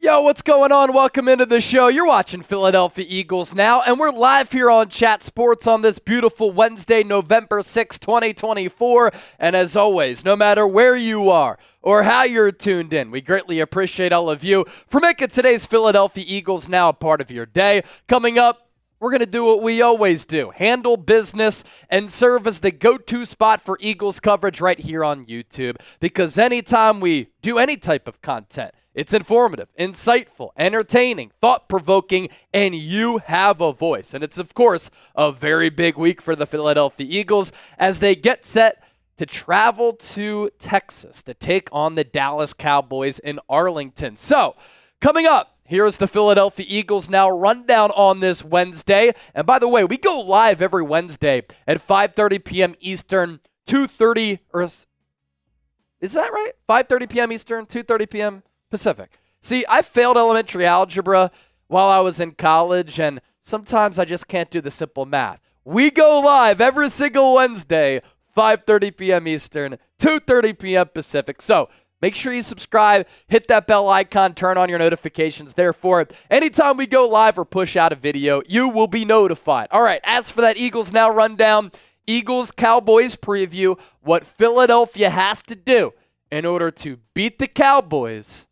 Yo, what's going on? Welcome into the show. You're watching Philadelphia Eagles now, and we're live here on Chat Sports on this beautiful Wednesday, November 6, 2024. And as always, no matter where you are or how you're tuned in, we greatly appreciate all of you for making today's Philadelphia Eagles now a part of your day. Coming up, we're going to do what we always do, handle business and serve as the go-to spot for Eagles coverage right here on YouTube. Because anytime we do any type of content, it's informative, insightful, entertaining, thought-provoking, and you have a voice. And it's, of course, a very big week for the Philadelphia Eagles as they get set to travel to Texas to take on the Dallas Cowboys in Arlington. So, coming up, here's the Philadelphia Eagles Now rundown on this Wednesday. And by the way, we go live every Wednesday at 5:30 p.m. Eastern, 2:30, or is that right? 5:30 p.m. Eastern, 2:30 p.m. Pacific. See, I failed elementary algebra while I was in college, and sometimes I just can't do the simple math. We go live every single Wednesday, 5:30 p.m. Eastern, 2:30 p.m. Pacific. So make sure you subscribe, hit that bell icon, turn on your notifications. Therefore, anytime we go live or push out a video, you will be notified. All right, as for that Eagles Now rundown, Eagles-Cowboys preview, what Philadelphia has to do in order to beat the Cowboys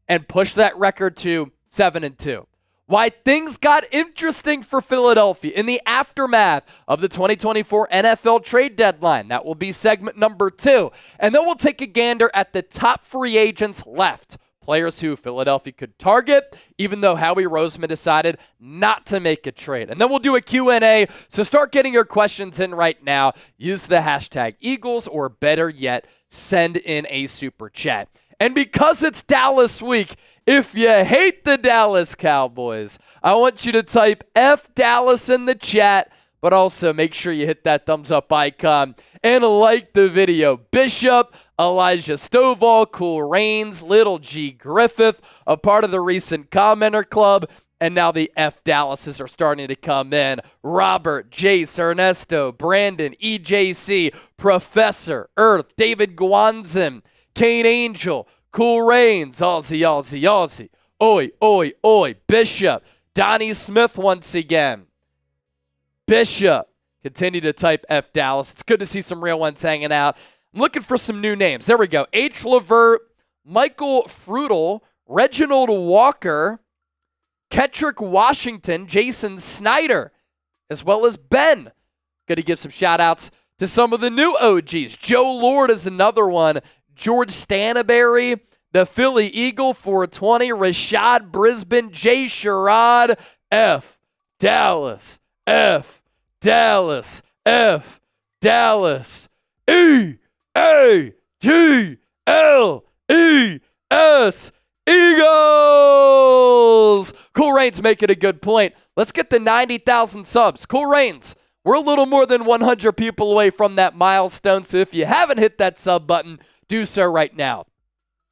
and push that record to 7-2. Why things got interesting for Philadelphia in the aftermath of the 2024 NFL trade deadline. That will be segment number 2. And then we'll take a gander at the top free agents left. Players who Philadelphia could target, even though Howie Roseman decided not to make a trade. And then we'll do a Q&A, so start getting your questions in right now. Use the hashtag Eagles, or better yet, send in a super chat. And because it's Dallas week, if you hate the Dallas Cowboys, I want you to type F Dallas in the chat, but also make sure you hit that thumbs up icon and like the video. Bishop, Elijah Stovall, Cool Rains, Little G Griffith, a part of the recent commenter club, and now the F Dallases are starting to come in. Robert, Jace, Ernesto, Brandon, EJC, Professor, Earth, David Guanzin, Kane Angel, Cool Rains, Aussie, Oi, Bishop, Donnie Smith once again. Bishop, continue to type F Dallas. It's good to see some real ones hanging out. I'm looking for some new names. There we go. H. Levert, Michael Frutal, Reginald Walker, Kettrick Washington, Jason Snyder, as well as Ben. Going to give some shout-outs to some of the new OGs. Joe Lord is another one. George Stanberry, the Philly Eagle 420, Rashad Brisbane, Jay Sherrod, F Dallas, F Dallas, F Dallas, E-A-G-L-E-S, Eagles! Cool Rains making a good point. Let's get the 90,000 subs. Cool Rains, we're a little more than 100 people away from that milestone, so if you haven't hit that sub button, do so right now.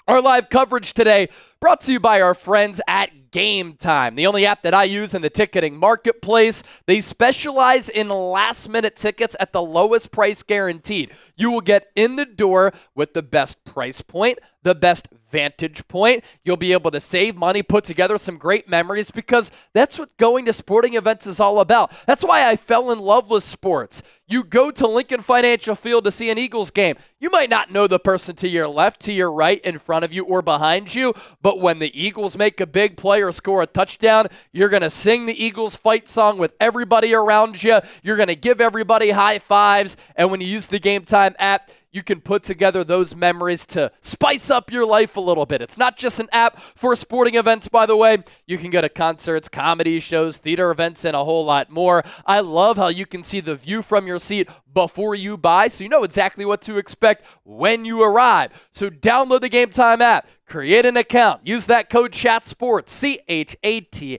Our live coverage today brought to you by our friends at Game Time, the only app that I use in the ticketing marketplace. They specialize in last-minute tickets at the lowest price guaranteed. You will get in the door with the best price point, the best vantage point. You'll be able to save money, put together some great memories, because that's what going to sporting events is all about. That's why I fell in love with sports. You go to Lincoln Financial Field to see an Eagles game. You might not know the person to your left, to your right, in front of you, or behind you, but when the Eagles make a big play or score a touchdown, you're going to sing the Eagles fight song with everybody around you. You're going to give everybody high fives, and when you use the Game Time app, you can put together those memories to spice up your life a little bit. It's not just an app for sporting events, by the way. You can go to concerts, comedy shows, theater events, and a whole lot more. I love how you can see the view from your seat before you buy, so you know exactly what to expect when you arrive. So download the Game Time app, create an account, use that code CHATSPORTS, CHATSPORTS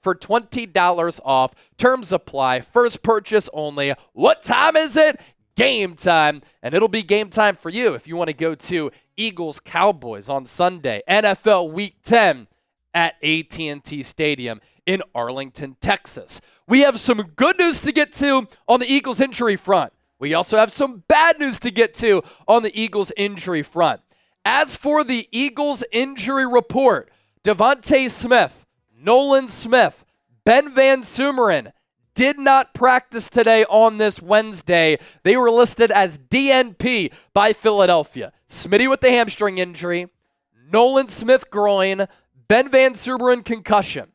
for $20 off. Terms apply. First purchase only. What time is it? Game time. And it'll be game time for you if you want to go to Eagles Cowboys on Sunday, NFL Week 10 at AT&T Stadium in Arlington, Texas. We have some good news to get to on the Eagles injury front. We also have some bad news to get to on the Eagles injury front. As for the Eagles injury report, DeVonta Smith, Nolan Smith, Ben Van Sumeren did not practice today on this Wednesday. They were listed as DNP by Philadelphia. Smitty with the hamstring injury, Nolan Smith groin, Ben Van Sumeren concussion.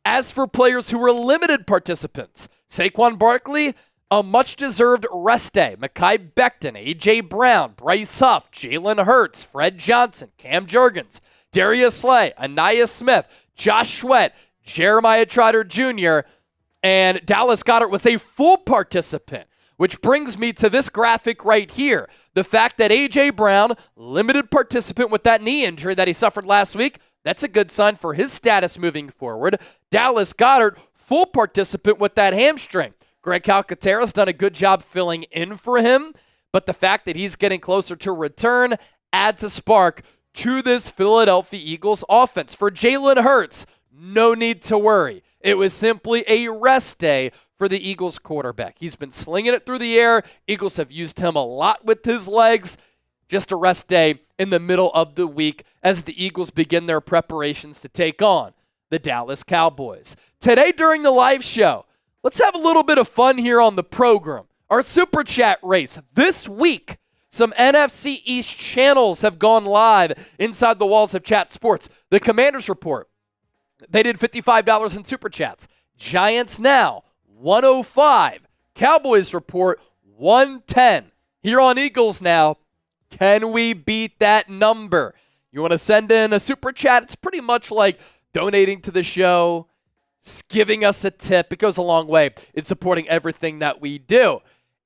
As for players who were limited participants, Saquon Barkley, a much-deserved rest day. Mekhi Becton, A.J. Brown, Bryce Huff, Jalen Hurts, Fred Johnson, Cam Jurgens, Darius Slay, Anaya Smith, Josh Sweat, Jeremiah Trotter Jr., and Dallas Goedert was a full participant, which brings me to this graphic right here. The fact that A.J. Brown, limited participant with that knee injury that he suffered last week, that's a good sign for his status moving forward. Dallas Goedert, full participant with that hamstring. Greg Calcaterra's done a good job filling in for him, but the fact that he's getting closer to return adds a spark to this Philadelphia Eagles offense. For Jalen Hurts, no need to worry. It was simply a rest day for the Eagles quarterback. He's been slinging it through the air. Eagles have used him a lot with his legs. Just a rest day in the middle of the week as the Eagles begin their preparations to take on the Dallas Cowboys. Today during the live show, let's have a little bit of fun here on the program. Our Super Chat race this week. Some NFC East channels have gone live inside the walls of Chat Sports. The Commanders Report, they did $55 in Super Chats. Giants Now, $105. Cowboys Report, $110. Here on Eagles Now, can we beat that number? You want to send in a Super Chat? It's pretty much like donating to the show, giving us a tip. It goes a long way in supporting everything that we do.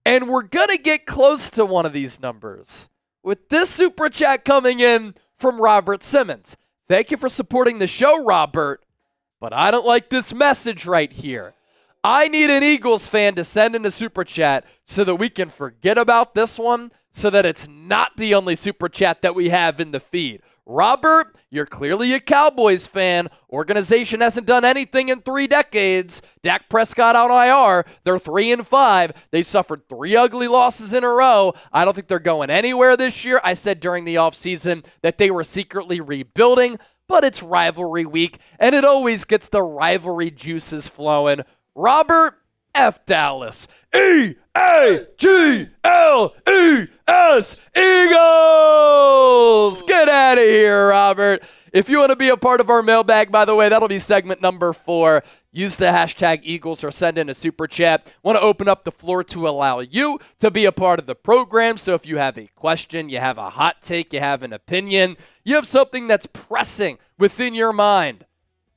And we're going to get close to one of these numbers with this Super Chat coming in from Robert Simmons. Thank you for supporting the show, Robert, but I don't like this message right here. I need an Eagles fan to send in a Super Chat so that we can forget about this one, so that it's not the only Super Chat that we have in the feed. Robert, you're clearly a Cowboys fan. Organization hasn't done anything in 3 decades. Dak Prescott on IR. They're 3-5. They suffered 3 ugly losses in a row. I don't think they're going anywhere this year. I said during the offseason that they were secretly rebuilding, but it's rivalry week, and it always gets the rivalry juices flowing. Robert, F Dallas. E-A-G-L-E-S, Eagles! Get out of here, Robert. If you want to be a part of our mailbag, by the way, that'll be segment number 4. Use the hashtag Eagles or send in a Super Chat. Want to open up the floor to allow you to be a part of the program. So if you have a question, you have a hot take, you have an opinion, you have something that's pressing within your mind,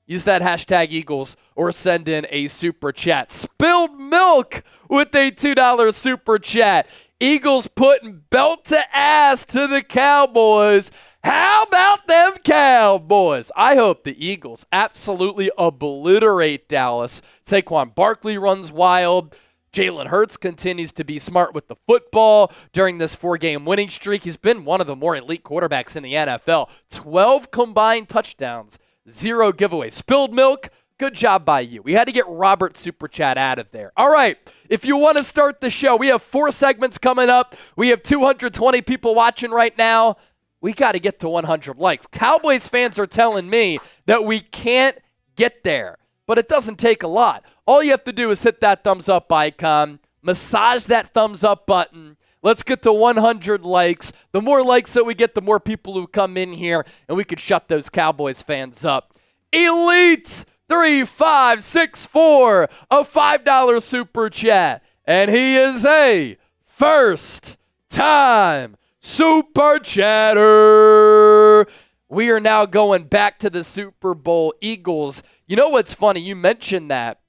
use that hashtag Eagles or send in a Super Chat. Spilled Milk with a $2 Super Chat. Eagles putting belt to ass to the Cowboys. How about them Cowboys? I hope the Eagles absolutely obliterate Dallas. Saquon Barkley runs wild. Jalen Hurts continues to be smart with the football during this 4-game winning streak. He's been one of the more elite quarterbacks in the NFL. 12 combined touchdowns. 0 giveaways. Spilled Milk, good job by you. We had to get Robert Super Chat out of there. All right, if you want to start the show, we have 4 segments coming up. We have 220 people watching right now. We got to get to 100 likes. Cowboys fans are telling me that we can't get there, but it doesn't take a lot. All you have to do is hit that thumbs up icon, massage that thumbs up button. Let's get to 100 likes. The more likes that we get, the more people who come in here, and we could shut those Cowboys fans up. Elite 3564, a $5 Super Chat. And he is a first-time Super Chatter. We are now going back to the Super Bowl. Eagles. You know what's funny? You mentioned that.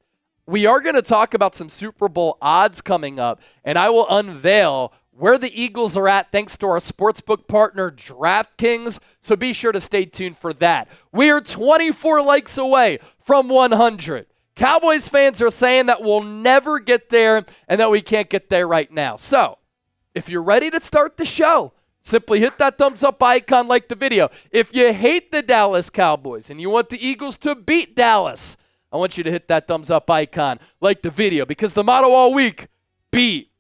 We are going to talk about some Super Bowl odds coming up, and I will unveil where the Eagles are at thanks to our sportsbook partner, DraftKings, so be sure to stay tuned for that. We are 24 likes away from 100. Cowboys fans are saying that we'll never get there and that we can't get there right now. So, if you're ready to start the show, simply hit that thumbs up icon, like the video. If you hate the Dallas Cowboys and you want the Eagles to beat Dallas, I want you to hit that thumbs up icon, like the video, because the motto all week, beat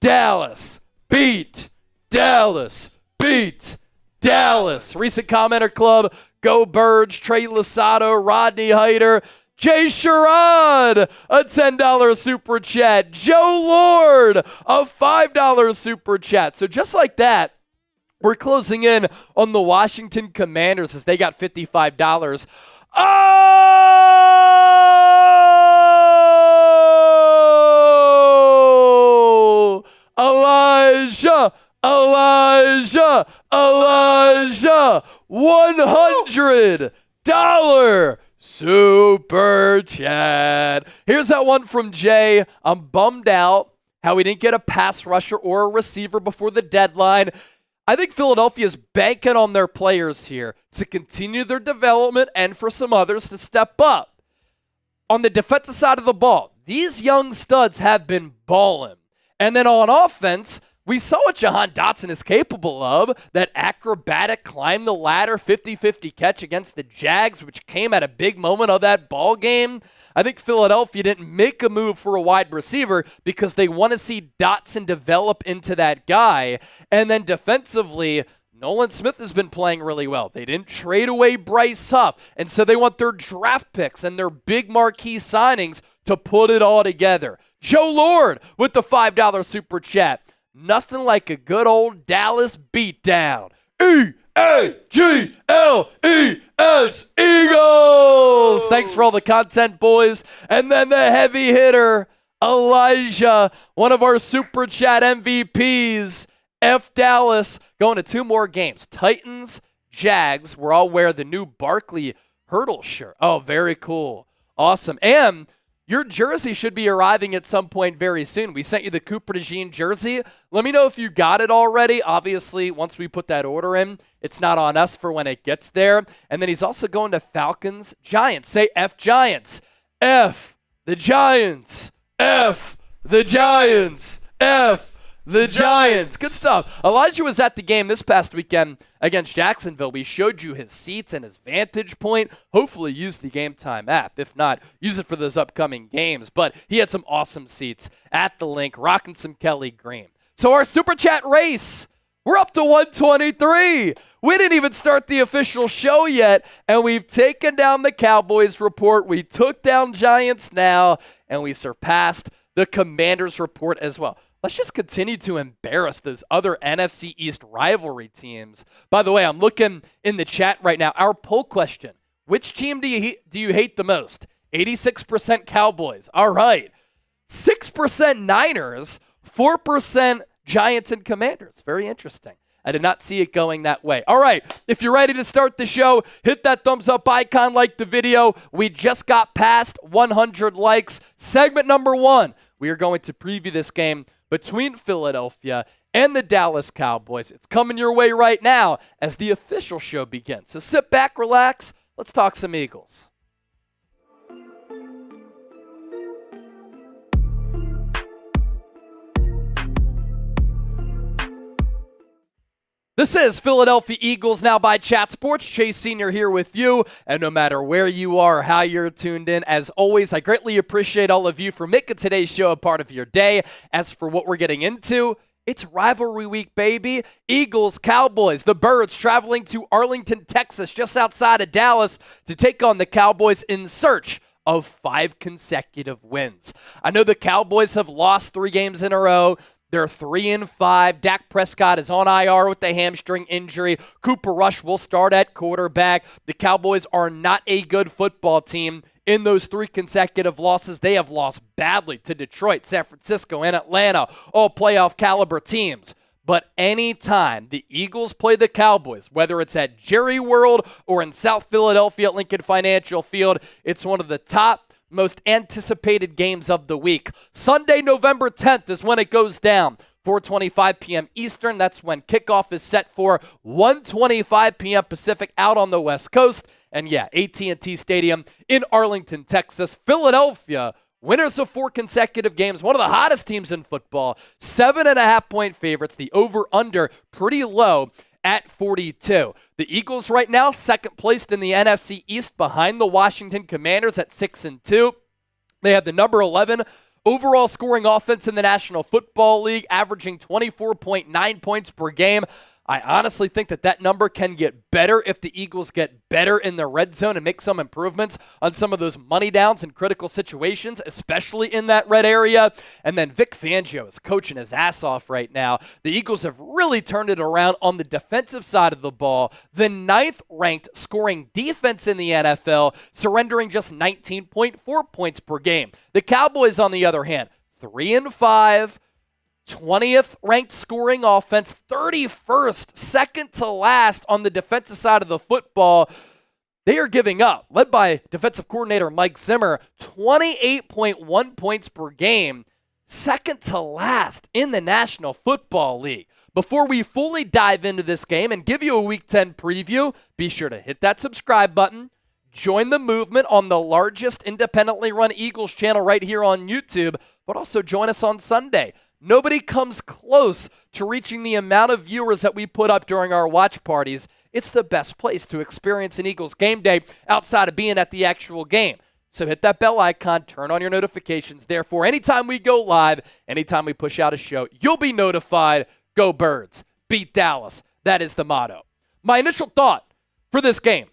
Dallas, beat Dallas, beat Dallas. Recent commenter club, Go Birds, Trey Lasado, Rodney Hyder, Jay Sherrod, a $10 super chat. Joe Lord, a $5 super chat. So just like that, we're closing in on the Washington Commanders as they got $55. Oh! Elijah! $100 super chat. Here's that one from Jay. I'm bummed out how we didn't get a pass rusher or a receiver before the deadline. I think Philadelphia's banking on their players here to continue their development and for some others to step up. On the defensive side of the ball, these young studs have been balling. And then on offense, we saw what Jahan Dotson is capable of, that acrobatic climb the ladder 50-50 catch against the Jags, which came at a big moment of that ball game. I think Philadelphia didn't make a move for a wide receiver because they want to see Dotson develop into that guy. And then defensively, Nolan Smith has been playing really well. They didn't trade away Bryce Huff, and so they want their draft picks and their big marquee signings to put it all together. Joe Lord with the $5 super chat. Nothing like a good old Dallas beatdown. E-A-G-L-E-S, Eagles! Thanks for all the content, boys. And then the heavy hitter, Elijah, one of our super chat MVPs. F Dallas, going to 2 more games. Titans, Jags. We're all wear the new Barkley Hurdle shirt. Oh, very cool. Awesome. And your jersey should be arriving at some point very soon. We sent you the Cooper DeJean jersey. Let me know if you got it already. Obviously, once we put that order in, it's not on us for when it gets there. And then he's also going to Falcons, Giants. Say F Giants. F the Giants. F the Giants. F the Giants. Good stuff. Elijah was at the game this past weekend against Jacksonville. We showed you his seats and his vantage point. Hopefully use the Game Time app. If not, use it for those upcoming games. But he had some awesome seats at the link, rocking some Kelly Green. So our Super Chat race, we're up to 123. We didn't even start the official show yet, and we've taken down the Cowboys report. We took down Giants now, and we surpassed the Commanders report as well. Let's just continue to embarrass those other NFC East rivalry teams. By the way, I'm looking in the chat right now. Our poll question, which team do you hate the most? 86% Cowboys. All right. 6% Niners, 4% Giants and Commanders. Very interesting. I did not see it going that way. All right, if you're ready to start the show, hit that thumbs up icon, like the video. We just got past 100 likes. Segment number 1, we are going to preview this game between Philadelphia and the Dallas Cowboys. It's coming your way right now as the official show begins. So sit back, relax. Let's talk some Eagles. This is Philadelphia Eagles Now by Chat Sports. Chase Sr. here with you. And no matter where you are or how you're tuned in, as always, I greatly appreciate all of you for making today's show a part of your day. As for what we're getting into, it's rivalry week, baby. Eagles, Cowboys, the Birds traveling to Arlington, Texas, just outside of Dallas, to take on the Cowboys in search of 5 consecutive wins. I know the Cowboys have lost 3 games in a row. They're 3-5. Dak Prescott is on IR with a hamstring injury. Cooper Rush will start at quarterback. The Cowboys are not a good football team. In those 3 consecutive losses, they have lost badly to Detroit, San Francisco, and Atlanta, all playoff caliber teams. But anytime the Eagles play the Cowboys, whether it's at Jerry World or in South Philadelphia at Lincoln Financial Field, it's one of the top most anticipated games of the week. Sunday, November 10th is when it goes down. 4:25 p.m. Eastern. That's when kickoff is set for 1:25 p.m. Pacific out on the West Coast. And yeah, AT&T Stadium in Arlington, Texas. Philadelphia, winners of 4 consecutive games. One of the hottest teams in football. 7.5-point favorites. The over-under pretty low at 42. The Eagles right now, second placed in the NFC East behind the Washington Commanders at 6-2. They have the number 11 overall scoring offense in the National Football League, averaging 24.9 points per game. I honestly think that number can get better if the Eagles get better in the red zone and make some improvements on some of those money downs in critical situations, especially in that red area. And then Vic Fangio is coaching his ass off right now. The Eagles have really turned it around on the defensive side of the ball. The 9th ranked scoring defense in the NFL, surrendering just 19.4 points per game. The Cowboys, on the other hand, 3-5. 20th ranked scoring offense, 31st, second to last on the defensive side of the football. They are giving up, led by defensive coordinator Mike Zimmer, 28.1 points per game, second to last in the National Football League. Before we fully dive into this game and give you a Week 10 preview, be sure to hit that subscribe button. Join the movement on the largest independently run Eagles channel right here on YouTube, but also join us on Sunday. Nobody comes close to reaching the amount of viewers that we put up during our watch parties. It's the best place to experience an Eagles game day outside of being at the actual game. So hit that bell icon, turn on your notifications. Therefore, anytime we go live, anytime we push out a show, you'll be notified. Go Birds. Beat Dallas. That is the motto. My initial thought for this game.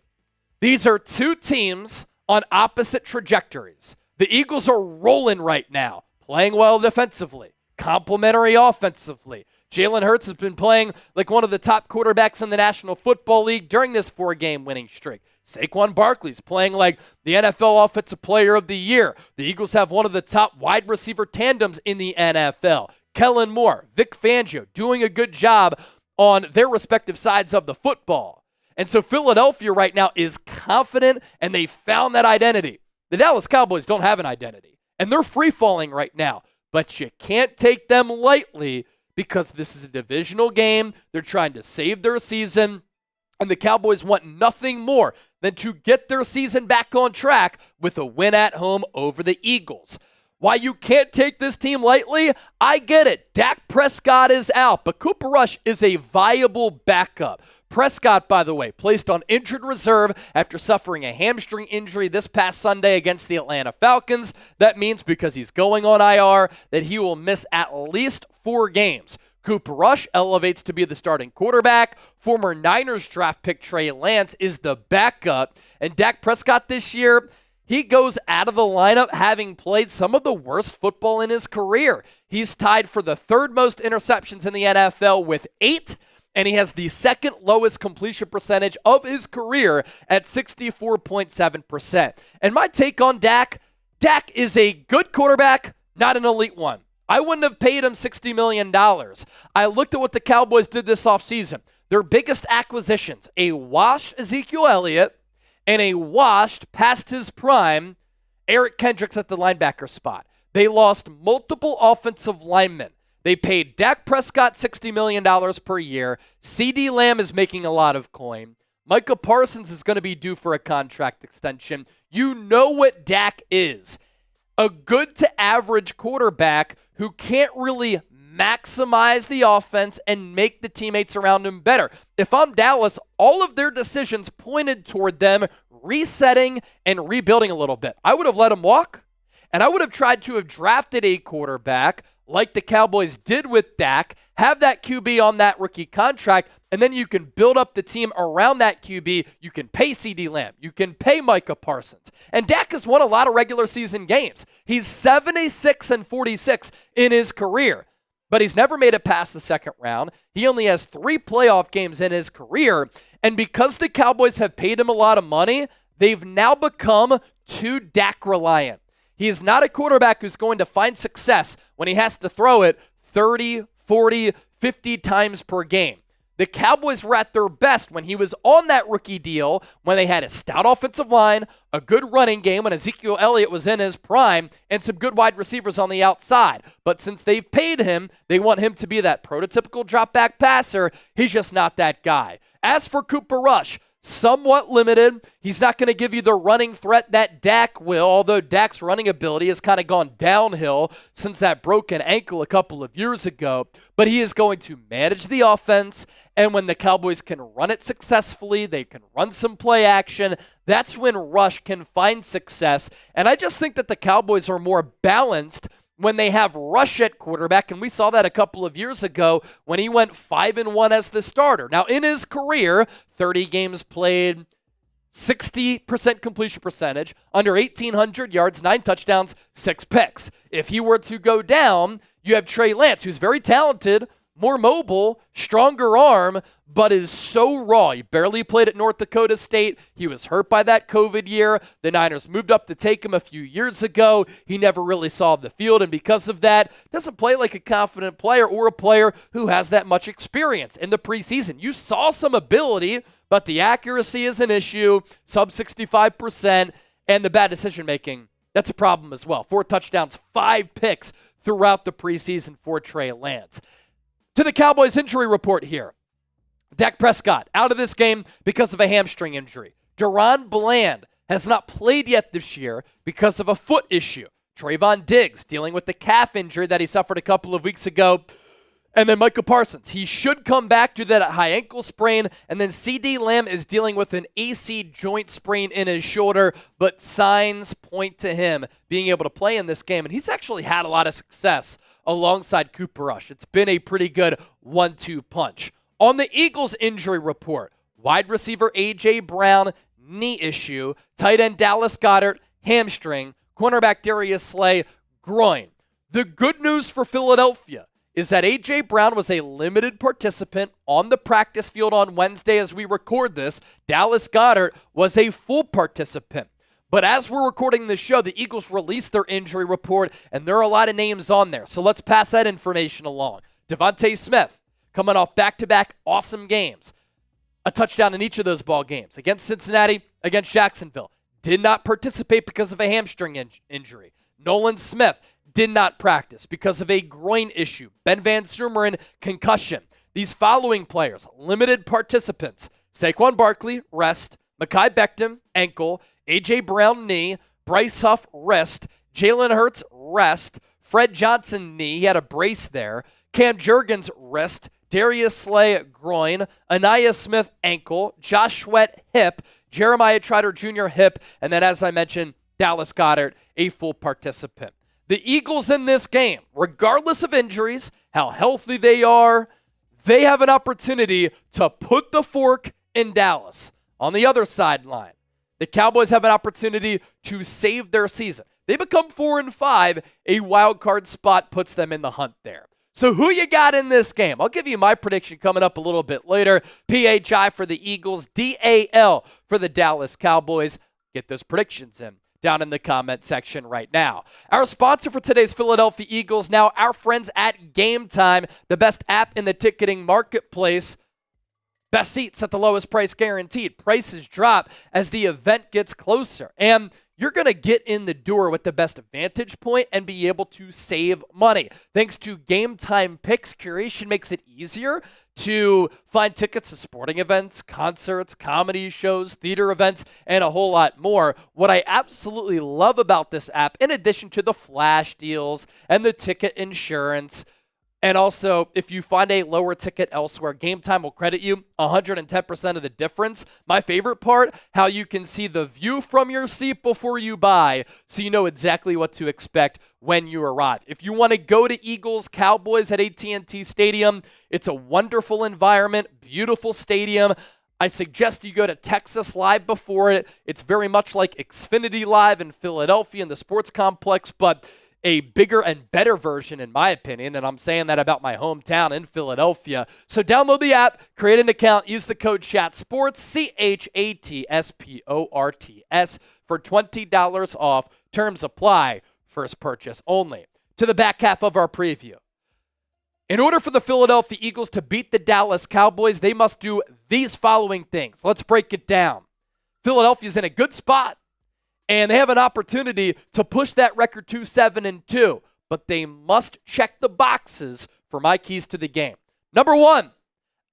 These are two teams on opposite trajectories. The Eagles are rolling right now, playing well defensively. Complimentary offensively. Jalen Hurts has been playing like one of the top quarterbacks in the National Football League during this 4-game winning streak. Saquon Barkley's playing like the NFL Offensive Player of the Year. The Eagles have one of the top wide receiver tandems in the NFL. Kellen Moore, Vic Fangio doing a good job on their respective sides of the football. And so Philadelphia right now is confident, and they found that identity. The Dallas Cowboys don't have an identity, and they're free-falling right now. But you can't take them lightly because this is a divisional game. They're trying to save their season, and the Cowboys want nothing more than to get their season back on track with a win at home over the Eagles. Why you can't take this team lightly? I get it. Dak Prescott is out, but Cooper Rush is a viable backup. Prescott, by the way, placed on injured reserve after suffering a hamstring injury this past Sunday against the Atlanta Falcons. That means because he's going on IR that he will miss at least 4 games. Cooper Rush elevates to be the starting quarterback. Former Niners draft pick Trey Lance is the backup. And Dak Prescott this year, he goes out of the lineup having played some of the worst football in his career. He's tied for the 3rd most interceptions in the NFL with 8. And he has the 2nd lowest completion percentage of his career at 64.7%. And my take on Dak is a good quarterback, not an elite one. I wouldn't have paid him $60 million. I looked at what the Cowboys did this offseason. Their biggest acquisitions, a washed Ezekiel Elliott and a washed, past his prime, Eric Kendricks at the linebacker spot. They lost multiple offensive linemen. They paid Dak Prescott $60 million per year. CeeDee Lamb is making a lot of coin. Micah Parsons is going to be due for a contract extension. You know what Dak is. A good to average quarterback who can't really maximize the offense and make the teammates around him better. If I'm Dallas, all of their decisions pointed toward them resetting and rebuilding a little bit. I would have let him walk, and I would have tried to have drafted a quarterback like the Cowboys did with Dak, have that QB on that rookie contract, and then you can build up the team around that QB. You can pay CeeDee Lamb. You can pay Micah Parsons. And Dak has won a lot of regular season games. He's 76-46 in his career, but he's never made it past the 2nd round. He only has 3 playoff games in his career, and because the Cowboys have paid him a lot of money, they've now become too Dak reliant. He is not a quarterback who's going to find success when he has to throw it 30, 40, 50 times per game. The Cowboys were at their best when he was on that rookie deal, when they had a stout offensive line, a good running game when Ezekiel Elliott was in his prime, and some good wide receivers on the outside. But since they've paid him, they want him to be that prototypical drop-back passer. He's just not that guy. As for Cooper Rush, somewhat limited. He's not going to give you the running threat that Dak will, although Dak's running ability has kind of gone downhill since that broken ankle a couple of years ago. But he is going to manage the offense, and when the Cowboys can run it successfully, they can run some play action, that's when Rush can find success. And I just think that the Cowboys are more balanced when they have Rush at quarterback, and we saw that a couple of years ago when he went 5-1 as the starter. Now, in his career, 30 games played, 60% completion percentage, under 1,800 yards, 9 touchdowns, 6 picks. If he were to go down, you have Trey Lance, who's very talented, more mobile, stronger arm, but is so raw. He barely played at North Dakota State. He was hurt by that COVID year. The Niners moved up to take him a few years ago. He never really saw the field, and because of that, doesn't play like a confident player or a player who has that much experience. In the preseason, you saw some ability, but the accuracy is an issue, sub 65%, and the bad decision-making, that's a problem as well. 4 touchdowns, 5 picks throughout the preseason for Trey Lance. To the Cowboys injury report here. Dak Prescott out of this game because of a hamstring injury. Deron Bland has not played yet this year because of a foot issue. Trayvon Diggs dealing with the calf injury that he suffered a couple of weeks ago. And then Micah Parsons, he should come back to that high ankle sprain. And then CD Lamb is dealing with an AC joint sprain in his shoulder, but signs point to him being able to play in this game. And he's actually had a lot of success alongside Cooper Rush. It's been a pretty good 1-2 punch. On the Eagles injury report, wide receiver A.J. Brown, knee issue. Tight end Dallas Goedert, hamstring. Cornerback Darius Slay, groin. The good news for Philadelphia is that A.J. Brown was a limited participant on the practice field on Wednesday as we record this. Dallas Goedert was a full participant. But as we're recording this show, the Eagles released their injury report, and there are a lot of names on there. So let's pass that information along. DeVonta Smith, coming off back-to-back awesome games. A touchdown in each of those ball games. Against Cincinnati, against Jacksonville. Did not participate because of a hamstring injury. Nolan Smith did not practice because of a groin issue. Ben Van Sumeren, concussion. These following players, limited participants. Saquon Barkley, rest. Mekhi Becton, ankle. A.J. Brown, knee. Bryce Huff, wrist. Jalen Hurts, rest. Fred Johnson, knee. He had a brace there. Cam Jurgens, wrist. Darius Slay, groin. Anaya Smith, ankle. Josh Sweat, hip. Jeremiah Trotter Jr., hip. And then, as I mentioned, Dallas Goedert, a full participant. The Eagles in this game, regardless of injuries, how healthy they are, they have an opportunity to put the fork in Dallas. On the other sideline, the Cowboys have an opportunity to save their season. They become 4-5. A wild card spot puts them in the hunt there. So who you got in this game? I'll give you my prediction coming up a little bit later. PHI for the Eagles, DAL for the Dallas Cowboys. Get those predictions in down in the comment section right now. Our sponsor for today's Philadelphia Eagles, now our friends at Game Time, the best app in the ticketing marketplace. Best seats at the lowest price guaranteed. Prices drop as the event gets closer. And you're going to get in the door with the best vantage point and be able to save money. Thanks to Game Time Picks, curation makes it easier to find tickets to sporting events, concerts, comedy shows, theater events, and a whole lot more. What I absolutely love about this app, in addition to the flash deals and the ticket insurance, and also, if you find a lower ticket elsewhere, Game Time will credit you 110% of the difference. My favorite part, how you can see the view from your seat before you buy, so you know exactly what to expect when you arrive. If you want to go to Eagles Cowboys at AT&T Stadium, it's a wonderful environment, beautiful stadium. I suggest you go to Texas Live before it. It's very much like Xfinity Live in Philadelphia in the sports complex, but a bigger and better version, in my opinion, and I'm saying that about my hometown in Philadelphia. So download the app, create an account, use the code CHATSPORTS, CHATSPORTS, for $20 off. Terms apply. First purchase only. To the back half of our preview. In order for the Philadelphia Eagles to beat the Dallas Cowboys, they must do these following things. Let's break it down. Philadelphia's in a good spot, and they have an opportunity to push that record to 7-2, but they must check the boxes for my keys to the game. Number one,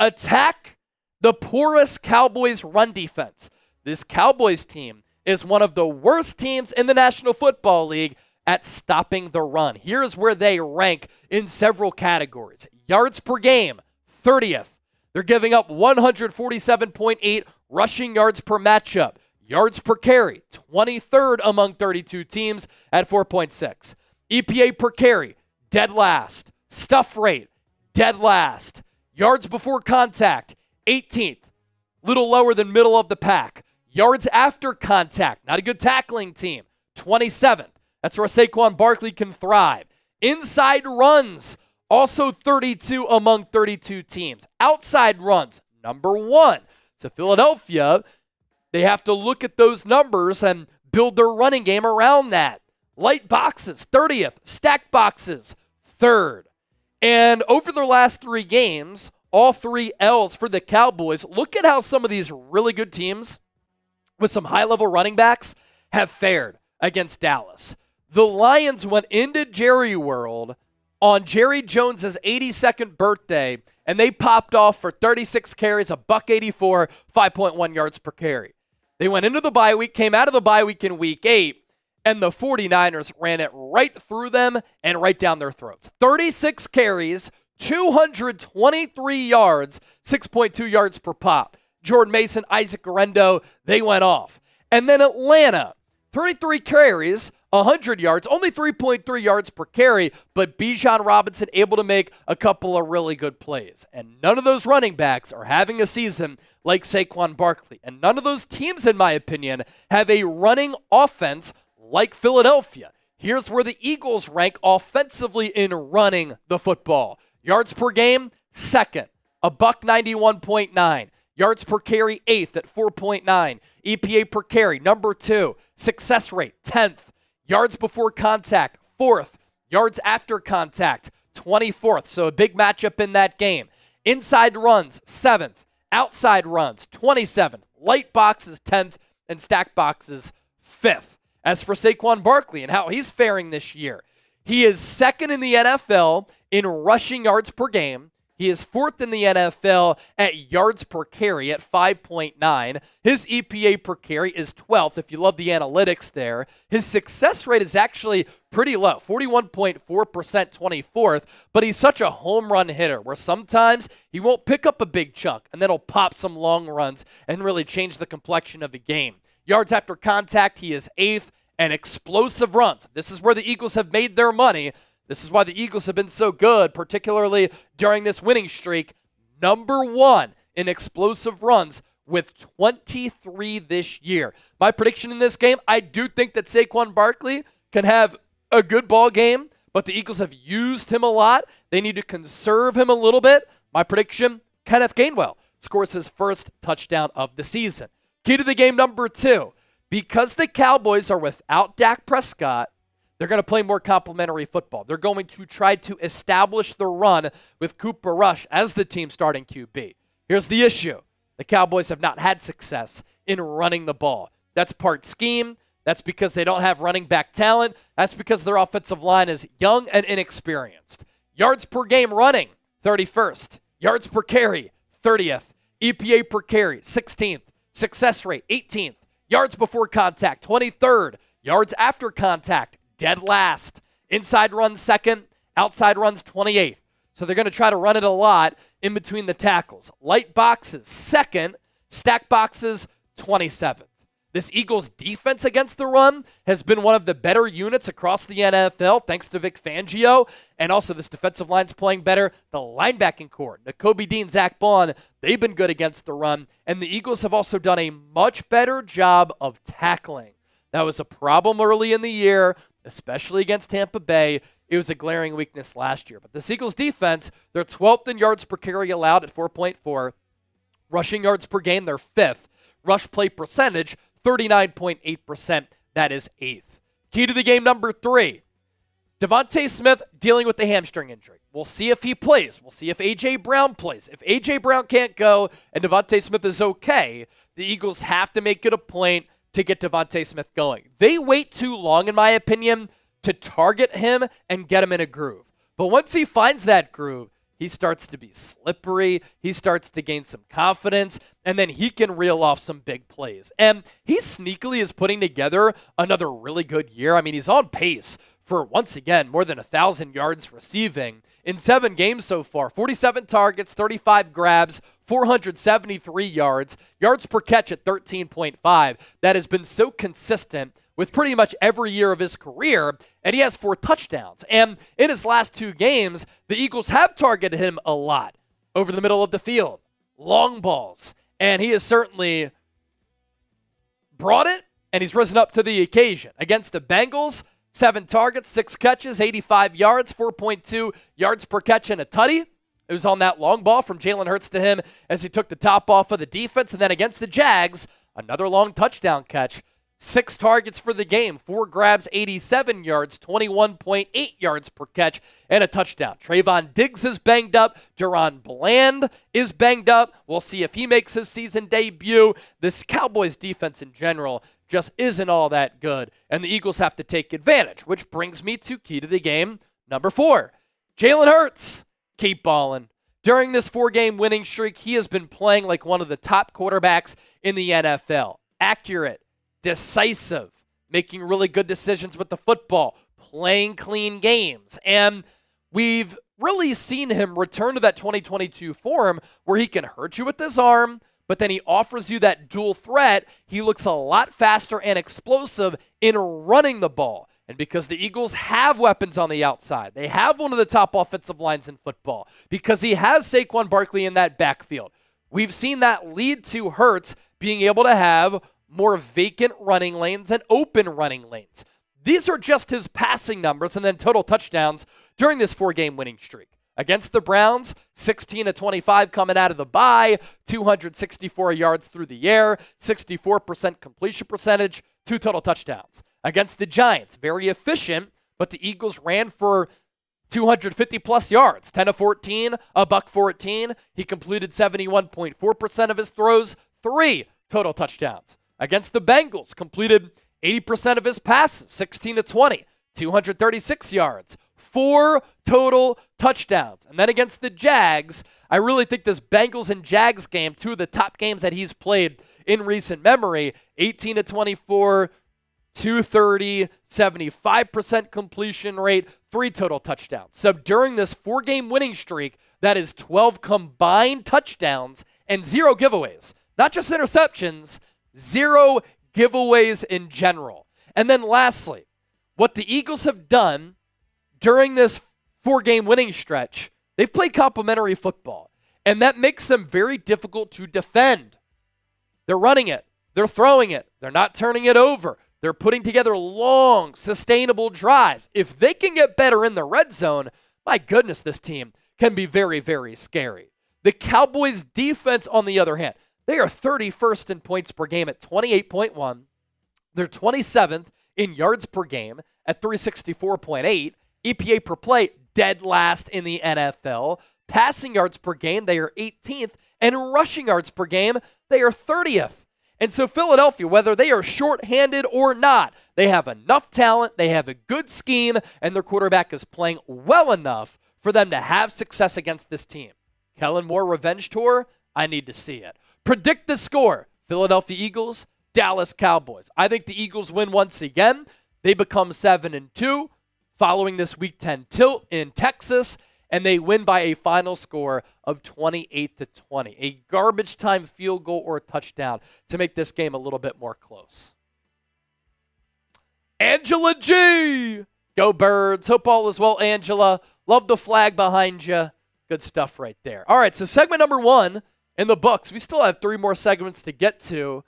attack the porous Cowboys run defense. This Cowboys team is one of the worst teams in the National Football League at stopping the run. Here's where they rank in several categories. Yards per game, 30th. They're giving up 147.8 rushing yards per matchup. Yards per carry, 23rd among 32 teams at 4.6. EPA per carry, dead last. Stuff rate, dead last. Yards before contact, 18th. Little lower than middle of the pack. Yards after contact, not a good tackling team, 27th. That's where Saquon Barkley can thrive. Inside runs, also 32 among 32 teams. Outside runs, number 1. So Philadelphia, they have to look at those numbers and build their running game around that. Light boxes, 30th. Stack boxes, 3rd. And over their last 3 games, all 3 L's for the Cowboys. Look at how some of these really good teams with some high-level running backs have fared against Dallas. The Lions went into Jerry World on Jerry Jones's 82nd birthday, and they popped off for 36 carries, a $184, 5.1 yards per carry. They went into the bye week, came out of the bye week in week 8, and the 49ers ran it right through them and right down their throats. 36 carries, 223 yards, 6.2 yards per pop. Jordan Mason, Isaac Guerendo, they went off. And then Atlanta, 33 carries, 100 yards, only 3.3 yards per carry, but Bijan Robinson able to make a couple of really good plays. And none of those running backs are having a season like Saquon Barkley. And none of those teams, in my opinion, have a running offense like Philadelphia. Here's where the Eagles rank offensively in running the football. Yards per game, 2nd, a $191.9. Yards per carry, 8th at 4.9. EPA per carry, number 2. Success rate, 10th. Yards before contact, 4th. Yards after contact, 24th. So a big matchup in that game. Inside runs, 7th. Outside runs, 27th. Light boxes, 10th. And stack boxes, 5th. As for Saquon Barkley and how he's faring this year, he is 2nd in the NFL in rushing yards per game. He is 4th in the NFL at yards per carry at 5.9. His EPA per carry is 12th, if you love the analytics there. His success rate is actually pretty low, 41.4%, 24th, but he's such a home run hitter where sometimes he won't pick up a big chunk and then he'll pop some long runs and really change the complexion of the game. Yards after contact, he is 8th, and explosive runs. This is where the Eagles have made their money. This is why the Eagles have been so good, particularly during this winning streak. Number 1 in explosive runs with 23 this year. My prediction in this game, I do think that Saquon Barkley can have a good ball game, but the Eagles have used him a lot. They need to conserve him a little bit. My prediction, Kenneth Gainwell scores his first touchdown of the season. Key to the game, number 2. Because the Cowboys are without Dak Prescott, they're going to play more complementary football. They're going to try to establish the run with Cooper Rush as the team starting QB. Here's the issue. The Cowboys have not had success in running the ball. That's part scheme. That's because they don't have running back talent. That's because their offensive line is young and inexperienced. Yards per game running, 31st. Yards per carry, 30th. EPA per carry, 16th. Success rate, 18th. Yards before contact, 23rd. Yards after contact, dead last. Inside runs, 2nd. Outside runs, 28th. So they're going to try to run it a lot in between the tackles. Light boxes, 2nd. Stack boxes, 27th. This Eagles defense against the run has been one of the better units across the NFL, thanks to Vic Fangio. And also this defensive line's playing better. The linebacking core, Nakobe Dean, Zach Bond, they've been good against the run. And the Eagles have also done a much better job of tackling. That was a problem early in the year, especially against Tampa Bay. It was a glaring weakness last year. But the Eagles defense, they're 12th in yards per carry allowed at 4.4. Rushing yards per game, they're 5th. Rush play percentage, 39.8%. That is 8th. Key to the game, number 3. DeVonta Smith dealing with the hamstring injury. We'll see if he plays. We'll see if A.J. Brown plays. If A.J. Brown can't go and DeVonta Smith is okay, the Eagles have to make it a point to get DeVonta Smith going. They wait too long, in my opinion, to target him and get him in a groove. But once he finds that groove, he starts to be slippery. He starts to gain some confidence, and then he can reel off some big plays. And he sneakily is putting together another really good year. I mean, he's on pace for, once again, more than 1,000 yards receiving in 7 games so far. 47 targets, 35 grabs, 473 yards. Yards per catch at 13.5. That has been so consistent with pretty much every year of his career, and he has 4 touchdowns. And in his last 2 games, the Eagles have targeted him a lot over the middle of the field, long balls, and he has certainly brought it, and he's risen up to the occasion. Against the Bengals, 7 targets, 6 catches, 85 yards, 4.2 yards per catch and a tutty. It was on that long ball from Jalen Hurts to him as he took the top off of the defense. And then against the Jags, another long touchdown catch. 6 targets for the game, 4 grabs, 87 yards, 21.8 yards per catch, and a touchdown. Trayvon Diggs is banged up. Duron Bland is banged up. We'll see if he makes his season debut. This Cowboys defense in general just isn't all that good, and the Eagles have to take advantage, which brings me to key to the game number 4. Jalen Hurts, keep balling. During this 4-game winning streak, he has been playing like one of the top quarterbacks in the NFL. Accurate, decisive, making really good decisions with the football, playing clean games. And we've really seen him return to that 2022 form where he can hurt you with his arm, but then he offers you that dual threat. He looks a lot faster and explosive in running the ball. And because the Eagles have weapons on the outside, they have one of the top offensive lines in football, because he has Saquon Barkley in that backfield, we've seen that lead to Hurts being able to have more vacant running lanes and open running lanes. These are just his passing numbers and then total touchdowns during this 4-game winning streak. Against the Browns, 16-25 coming out of the bye, 264 yards through the air, 64% completion percentage, 2 total touchdowns. Against the Giants, very efficient, but the Eagles ran for 250-plus yards, 10-14, $114. He completed 71.4% of his throws, 3 total touchdowns. Against the Bengals, completed 80% of his passes, 16-20, 236 yards, 4 total touchdowns. And then against the Jags, I really think this Bengals and Jags game, 2 of the top games that he's played in recent memory, 18-24, 230, 75% completion rate, 3 total touchdowns. So during this 4-game winning streak, that is 12 combined touchdowns and 0 giveaways. Not just interceptions, 0 giveaways in general. And then lastly, what the Eagles have done during this 4-game winning stretch, they've played complementary football, and that makes them very difficult to defend. They're running it. They're throwing it. They're not turning it over. They're putting together long, sustainable drives. If they can get better in the red zone, my goodness, this team can be very, very scary. The Cowboys defense, on the other hand, they are 31st in points per game at 28.1. They're 27th in yards per game at 364.8. EPA per play, dead last in the NFL. Passing yards per game, they are 18th. And rushing yards per game, they are 30th. And so Philadelphia, whether they are shorthanded or not, they have enough talent, they have a good scheme, and their quarterback is playing well enough for them to have success against this team. Kellen Moore revenge tour, I need to see it. Predict the score. Philadelphia Eagles, Dallas Cowboys. I think the Eagles win once again. They become 7-2 following this Week 10 tilt in Texas, and they win by a final score of 28-20. A garbage time field goal or a touchdown to make this game a little bit more close. Angela G. Go Birds. Hope all is well, Angela. Love the flag behind you. Good stuff right there. All right, so segment number 1 in the books. We still have 3 more segments to get to.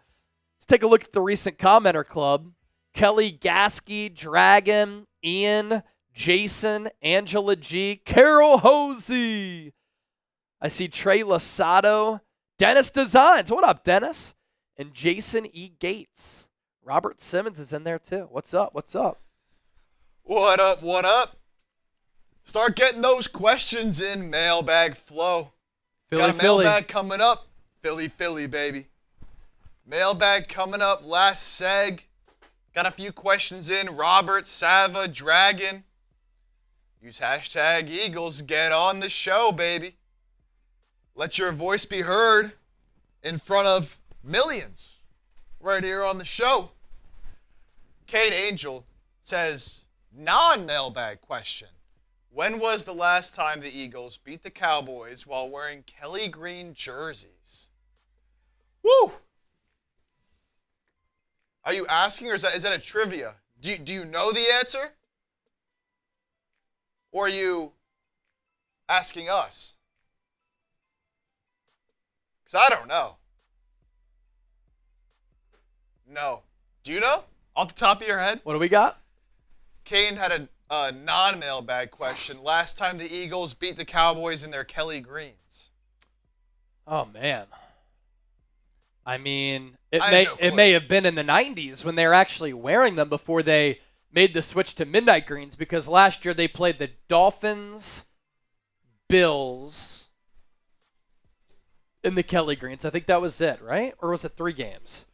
Let's take a look at the recent commenter club. Kelly Gasky, Dragon, Ian, Jason, Angela G, Carol Hosey. I see Trey Lasado, Dennis Designs. What up, Dennis? And Jason E. Gates. Robert Simmons is in there too. What's up? What's up? What up? What up? Start getting those questions in, mailbag flow. Got a mailbag coming up. Philly, baby. Mailbag coming up. Last seg. Got a few questions in. Robert, Sava, Dragon. Use hashtag Eagles. Get on the show, baby. Let your voice be heard in front of millions right here on the show. Kate Angel says, non-mailbag question. When was the last time the Eagles beat the Cowboys while wearing Kelly green jerseys? Woo! Are you asking, or is that a trivia? Do you know the answer? Or are you asking us? Because I don't know. No. Do you know? Off the top of your head? What do we got? Kane had a non-mailbag question. Last time the Eagles beat the Cowboys in their Kelly Greens. Oh, man. I mean, it may have been in the 90s when they were actually wearing them before they made the switch to midnight greens, because last year they played the Dolphins, Bills, in the Kelly Greens. I think that was it, right? Or was it 3 games?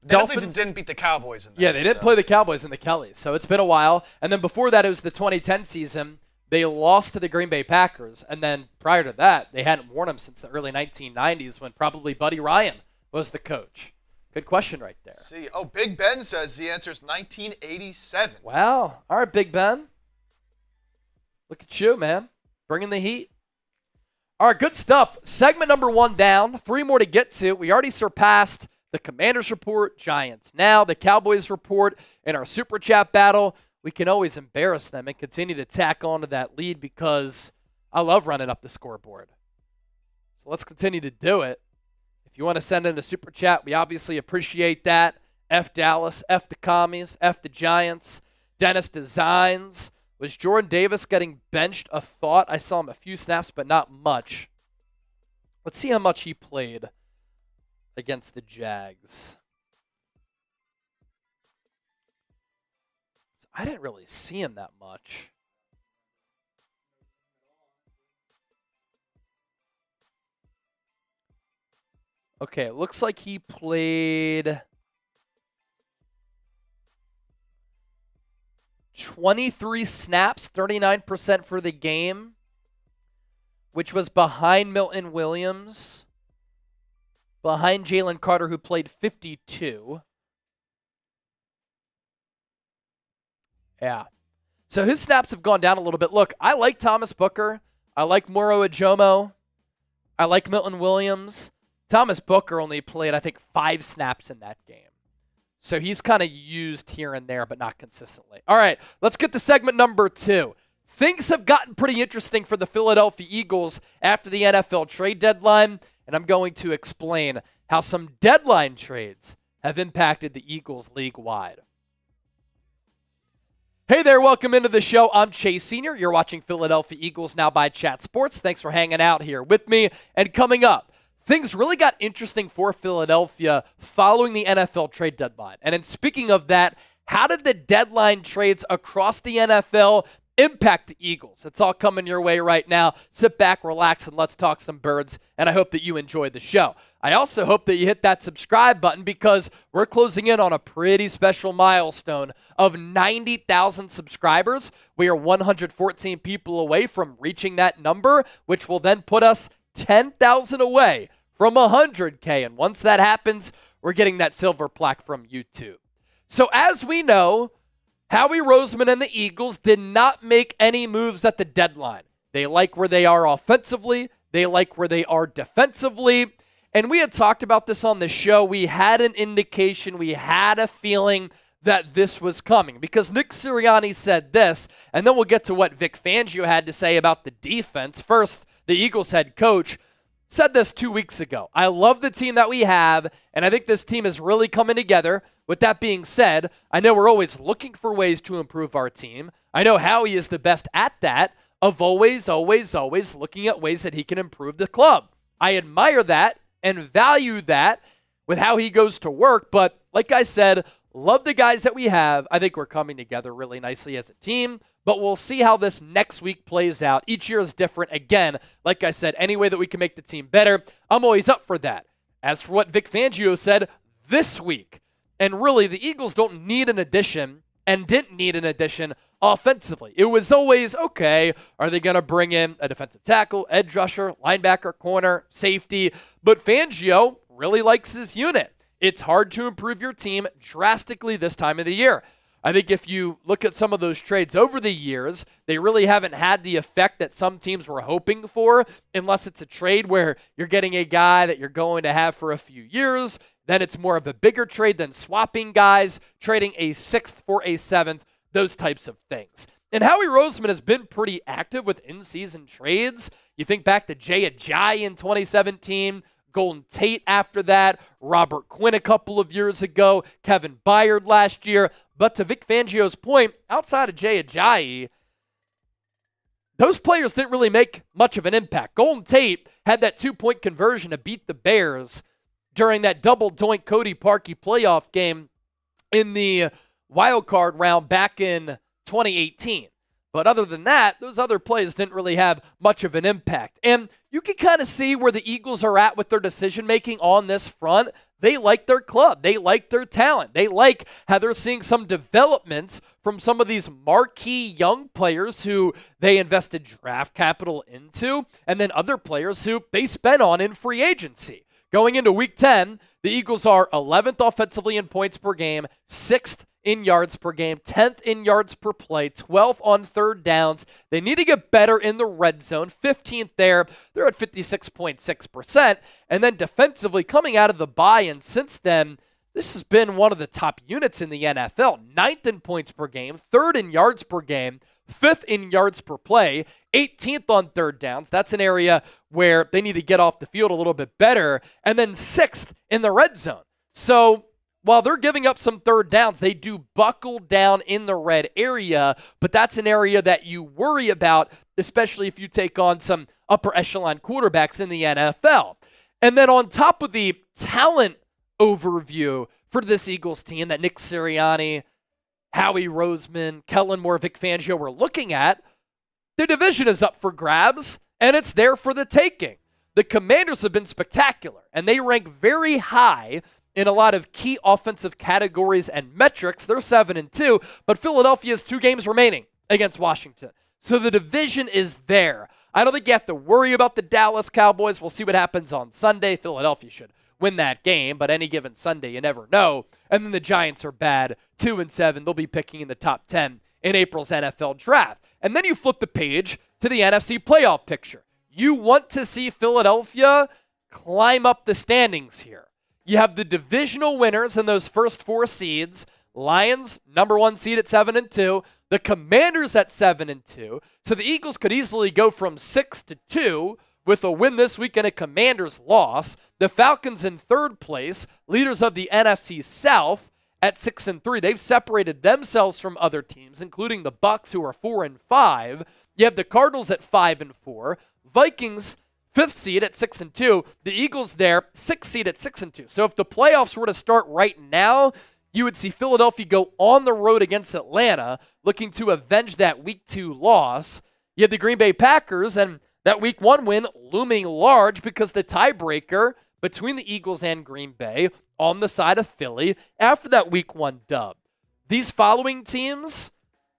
They definitely didn't beat the Cowboys in that. Yeah, they didn't play the Cowboys in the Kellys, so it's been a while. And then before that, it was the 2010 season. They lost to the Green Bay Packers, and then prior to that, they hadn't worn them since the early 1990s when probably Buddy Ryan was the coach. Good question right there. See, Big Ben says the answer is 1987. Wow. All right, Big Ben. Look at you, man. Bringing the heat. All right, good stuff. Segment number 1 down. 3 more to get to. We already surpassed the Commanders report, Giants now, the Cowboys report, in our Super Chat battle. We can always embarrass them and continue to tack on to that lead because I love running up the scoreboard. So let's continue to do it. If you want to send in a Super Chat, we obviously appreciate that. F Dallas, F the Commies, F the Giants. Dennis Designs. Was Jordan Davis getting benched a thought? I saw him a few snaps, but not much. Let's see how much he played against the Jags. I didn't really see him that much. Okay, it looks like he played 23 snaps, 39% for the game, which was behind Milton Williams, behind Jalen Carter, who played 52. Yeah. So his snaps have gone down a little bit. Look, I like Thomas Booker. I like Moro Ajomo. I like Milton Williams. Thomas Booker only played, I think, 5 snaps in that game. So he's kind of used here and there, but not consistently. All right, let's get to segment number 2. Things have gotten pretty interesting for the Philadelphia Eagles after the NFL trade deadline, and I'm going to explain how some deadline trades have impacted the Eagles league-wide. Hey there, welcome into the show. I'm Chase Sr. You're watching Philadelphia Eagles Now by Chat Sports. Thanks for hanging out here with me. And coming up, things really got interesting for Philadelphia following the NFL trade deadline. And in speaking of that, how did the deadline trades across the NFL impact the Eagles? It's all coming your way right now. Sit back, relax, and let's talk some birds. And I hope that you enjoyed the show. I also hope that you hit that subscribe button because we're closing in on a pretty special milestone of 90,000 subscribers. We are 114 people away from reaching that number, which will then put us 10,000 away from 100K. And once that happens, we're getting that silver plaque from YouTube. So as we know, Howie Roseman and the Eagles did not make any moves at the deadline. They like where they are offensively. They like where they are defensively. And we had talked about this on the show. We had an indication, we had a feeling that this was coming because Nick Sirianni said this, and then we'll get to what Vic Fangio had to say about the defense. First, the Eagles head coach said this 2 weeks ago. I love the team that we have, and I think this team is really coming together. With that being said, I know we're always looking for ways to improve our team. I know Howie is the best at that, of always looking at ways that he can improve the club. I admire that and value that with how he goes to work, but like I said, love the guys that we have. I think we're coming together really nicely as a team, but we'll see how this next week plays out. Each year is different. Again, like I said, any way that we can make the team better, I'm always up for that. As for what Vic Fangio said this week, and really the Eagles don't need an addition and didn't need an addition offensively. It was always, okay, are they going to bring in a defensive tackle, edge rusher, linebacker, corner, safety? But Fangio really likes his unit. It's hard to improve your team drastically this time of the year. I think if you look at some of those trades over the years, they really haven't had the effect that some teams were hoping for, unless it's a trade where you're getting a guy that you're going to have for a few years, then it's more of a bigger trade than swapping guys, trading a 6th for a 7th, those types of things. And Howie Roseman has been pretty active with in-season trades. You think back to Jay Ajayi in 2017, Golden Tate after that, Robert Quinn a couple of years ago, Kevin Byard last year. But to Vic Fangio's point, outside of Jay Ajayi, those players didn't really make much of an impact. Golden Tate had that 2-point conversion to beat the Bears during that double doink Cody Parkey playoff game in the wild card round back in 2018. But other than that, those other plays didn't really have much of an impact. And you can kind of see where the Eagles are at with their decision-making on this front. They like their club. They like their talent. They like how they're seeing some development from some of these marquee young players who they invested draft capital into, and then other players who they spent on in free agency. Going into Week 10, the Eagles are 11th offensively in points per game, 6th in yards per game, 10th in yards per play, 12th on third downs. They need to get better in the red zone, 15th there. They're at 56.6%. And then defensively, coming out of the bye, and since then, this has been one of the top units in the NFL. 9th in points per game, 3rd in yards per game, 5th in yards per play, 18th on third downs. That's an area where they need to get off the field a little bit better. And then 6th in the red zone. So while they're giving up some third downs, they do buckle down in the red area, but that's an area that you worry about, especially if you take on some upper echelon quarterbacks in the NFL. And then on top of the talent overview for this Eagles team that Nick Sirianni, Howie Roseman, Kellen Moore, Vic Fangio were looking at, the division is up for grabs, and it's there for the taking. The Commanders have been spectacular, and they rank very high in a lot of key offensive categories and metrics. They're 7-2, but Philadelphia has 2 games remaining against Washington. So the division is there. I don't think you have to worry about the Dallas Cowboys. We'll see what happens on Sunday. Philadelphia should win that game, but any given Sunday, you never know. And then the Giants are bad, 2-7. They'll be picking in the top 10 in April's NFL draft. And then you flip the page to the NFC playoff picture. You want to see Philadelphia climb up the standings here. You have the divisional winners in those first 4 seeds. Lions, number 1 seed at 7-2. The Commanders at 7-2. So the Eagles could easily go from 6-2 with a win this week and a Commanders loss. The Falcons in 3rd place, leaders of the NFC South at 6-3. They've separated themselves from other teams, including the Bucs, who are 4-5. You have the Cardinals at 5-4. Vikings, 5th seed at 6-2. The Eagles there, 6th seed at 6-2. So if the playoffs were to start right now, you would see Philadelphia go on the road against Atlanta, looking to avenge that Week 2 loss. You have the Green Bay Packers, and that Week 1 win looming large because the tiebreaker between the Eagles and Green Bay on the side of Philly after that Week 1 dub. These following teams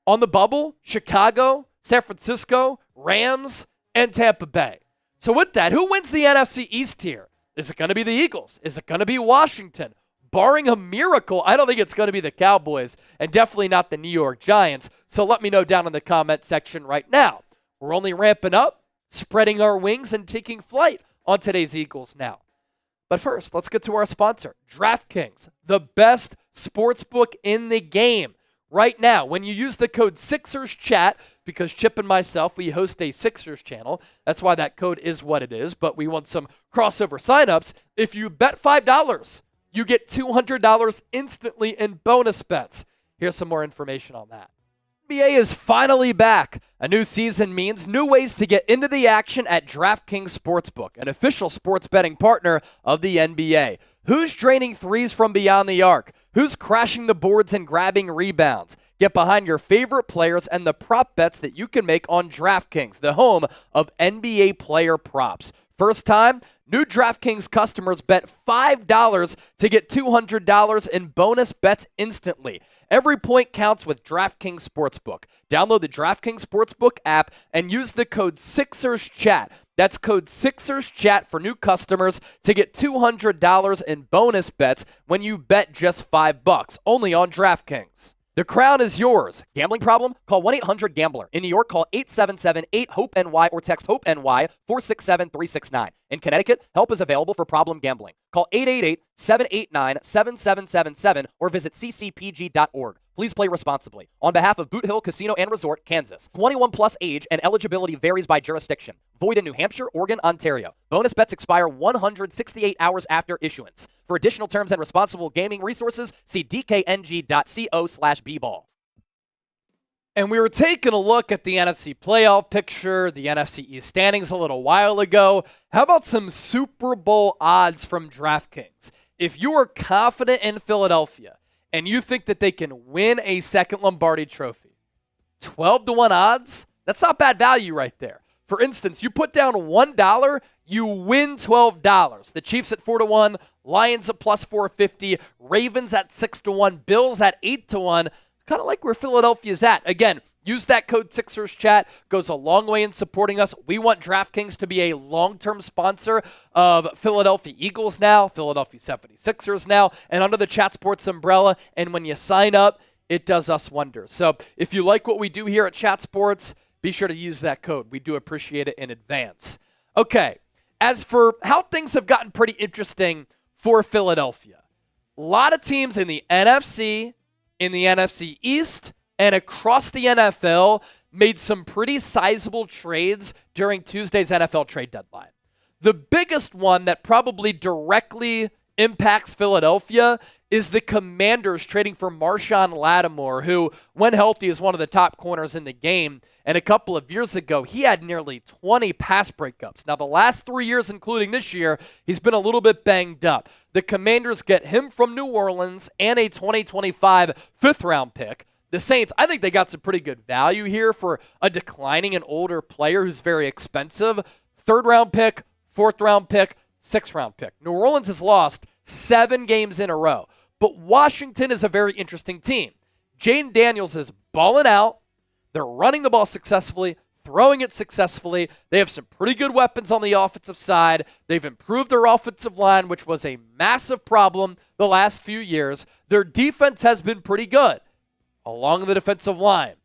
on the bubble, Chicago, San Francisco, Rams, and Tampa Bay. So with that, who wins the NFC East here? Is it going to be the Eagles? Is it going to be Washington? Barring a miracle, I don't think it's going to be the Cowboys, and definitely not the New York Giants. So let me know down in the comment section right now. We're only ramping up, spreading our wings, and taking flight on today's Eagles Now. But first, let's get to our sponsor, DraftKings, the best sportsbook in the game. Right now, when you use the code SixersChat, because Chip and myself, we host a Sixers channel. That's why that code is what it is, but we want some crossover signups. If you bet $5, you get $200 instantly in bonus bets. Here's some more information on that. NBA is finally back. A new season means new ways to get into the action at DraftKings Sportsbook, an official sports betting partner of the NBA. Who's draining threes from beyond the arc? Who's crashing the boards and grabbing rebounds? Get behind your favorite players and the prop bets that you can make on DraftKings, the home of NBA player props. First time, new DraftKings customers bet $5 to get $200 in bonus bets instantly. Every point counts with DraftKings Sportsbook. Download the DraftKings Sportsbook app and use the code SixersChat. That's code SixersChat for new customers to get $200 in bonus bets when you bet just $5, only on DraftKings. The crown is yours. Gambling problem? Call 1-800-GAMBLER. In New York, call 877-8-HOPE-NY or text HOPE-NY 467-369. In Connecticut, help is available for problem gambling. Call 888-789-7777 or visit ccpg.org. Please play responsibly. On behalf of Boot Hill Casino and Resort, Kansas. 21 plus age and eligibility varies by jurisdiction. Void in New Hampshire, Oregon, Ontario. Bonus bets expire 168 hours after issuance. For additional terms and responsible gaming resources, see dkng.co/bball. And we were taking a look at the NFC playoff picture, the NFC East standings a little while ago. How about some Super Bowl odds from DraftKings? If you are confident in Philadelphia and you think that they can win a second Lombardi trophy, 12-1 odds, that's not bad value right there. For instance, you put down $1, you win $12. The Chiefs at 4-1, Lions at plus 450, Ravens at 6-1, Bills at 8-1. Kind of like where Philadelphia's at. Again, use that code Sixers chat. Goes a long way in supporting us. We want DraftKings to be a long-term sponsor of Philadelphia Eagles now, Philadelphia 76ers now, and under the Chat Sports umbrella. And when you sign up, it does us wonders. So if you like what we do here at Chat Sports, be sure to use that code. We do appreciate it in advance. Okay, as for how things have gotten pretty interesting for Philadelphia, a lot of teams in the NFC, in the NFC East, and across the NFL made some pretty sizable trades during Tuesday's NFL trade deadline. The biggest one that probably directly impacts Philadelphia is the Commanders trading for Marshawn Lattimore, who, when healthy, is one of the top corners in the game. And a couple of years ago, he had nearly 20 pass breakups. Now, the last 3 years, including this year, he's been a little bit banged up. The Commanders get him from New Orleans and a 2025 fifth-round pick. The Saints, I think they got some pretty good value here for a declining and older player who's very expensive. Third-round pick, fourth-round pick, sixth-round pick. New Orleans has lost 7 games in a row. But Washington is a very interesting team. Jaden Daniels is balling out. They're running the ball successfully, throwing it successfully. They have some pretty good weapons on the offensive side. They've improved their offensive line, which was a massive problem the last few years. Their defense has been pretty good along the defensive line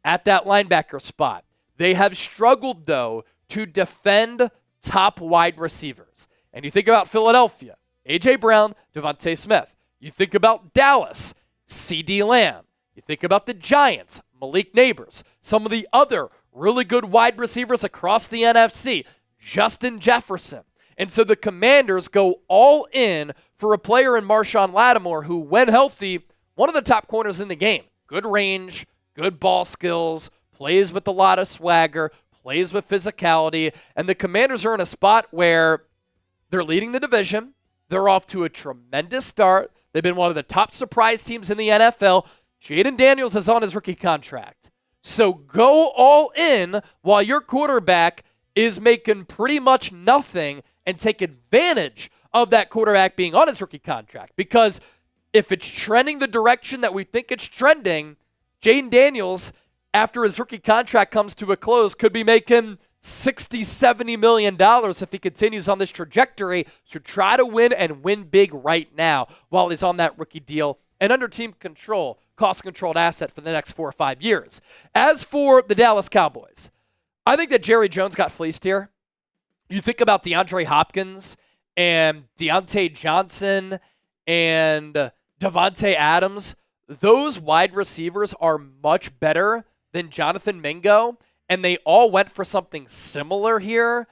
at that linebacker spot. They have struggled, though, to defend top wide receivers. And you think about Philadelphia, A.J. Brown, DeVonta Smith. You think about Dallas, C.D. Lamb. You think about the Giants, Malik Neighbors. Some of the other really good wide receivers across the NFC, Justin Jefferson. And so the Commanders go all in for a player in Marshawn Lattimore who, when healthy, one of the top corners in the game. Good range, good ball skills, plays with a lot of swagger, plays with physicality. And the Commanders are in a spot where they're leading the division. They're off to a tremendous start. They've been one of the top surprise teams in the NFL. Jaden Daniels is on his rookie contract. So go all in while your quarterback is making pretty much nothing and take advantage of that quarterback being on his rookie contract. Because if it's trending the direction that we think it's trending, Jaden Daniels, after his rookie contract comes to a close, could be making $60, $70 million if he continues on this trajectory. So try to win and win big right now while he's on that rookie deal and under team control, cost-controlled asset for the next 4 or 5 years. As for the Dallas Cowboys, I think that Jerry Jones got fleeced here. You think about DeAndre Hopkins and Deontay Johnson and Devontae Adams. Those wide receivers are much better than Jonathan Mingo, and they all went for something similar here.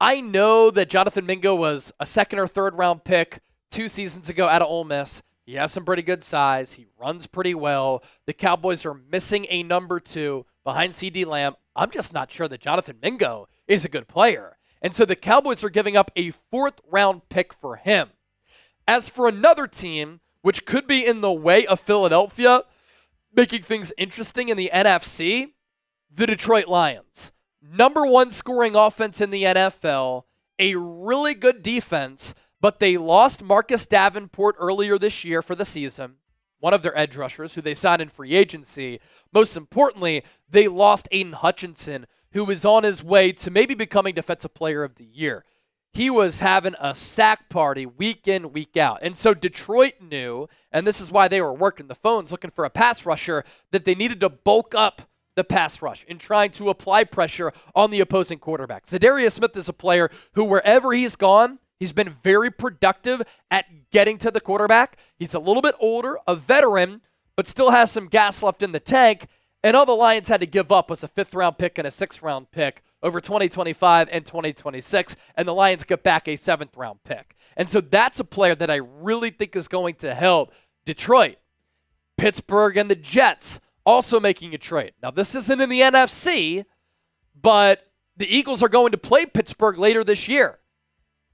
I know that Jonathan Mingo was a second or third round pick 2 seasons ago out of Ole Miss. He has some pretty good size. He runs pretty well. The Cowboys are missing a number 2 behind C.D. Lamb. I'm just not sure that Jonathan Mingo is a good player. And so the Cowboys are giving up a 4th round pick for him. As for another team, which could be in the way of Philadelphia, making things interesting in the NFC, the Detroit Lions. Number 1 scoring offense in the NFL, a really good defense, but they lost Marcus Davenport earlier this year for the season, one of their edge rushers who they signed in free agency. Most importantly, they lost Aiden Hutchinson, who is on his way to maybe becoming Defensive Player of the Year. he was having a sack party week in, week out. And so Detroit knew, and this is why they were working the phones looking for a pass rusher, that they needed to bulk up the pass rush in trying to apply pressure on the opposing quarterback. Za'Darius Smith is a player who, wherever he's gone, he's been very productive at getting to the quarterback. He's a little bit older, a veteran, but still has some gas left in the tank. And all the Lions had to give up was a 5th-round pick and a 6th-round pick over 2025 and 2026, and the Lions get back a 7th-round pick. And so that's a player that I really think is going to help Detroit. Pittsburgh and the Jets also making a trade. Now, this isn't in the NFC, but the Eagles are going to play Pittsburgh later this year.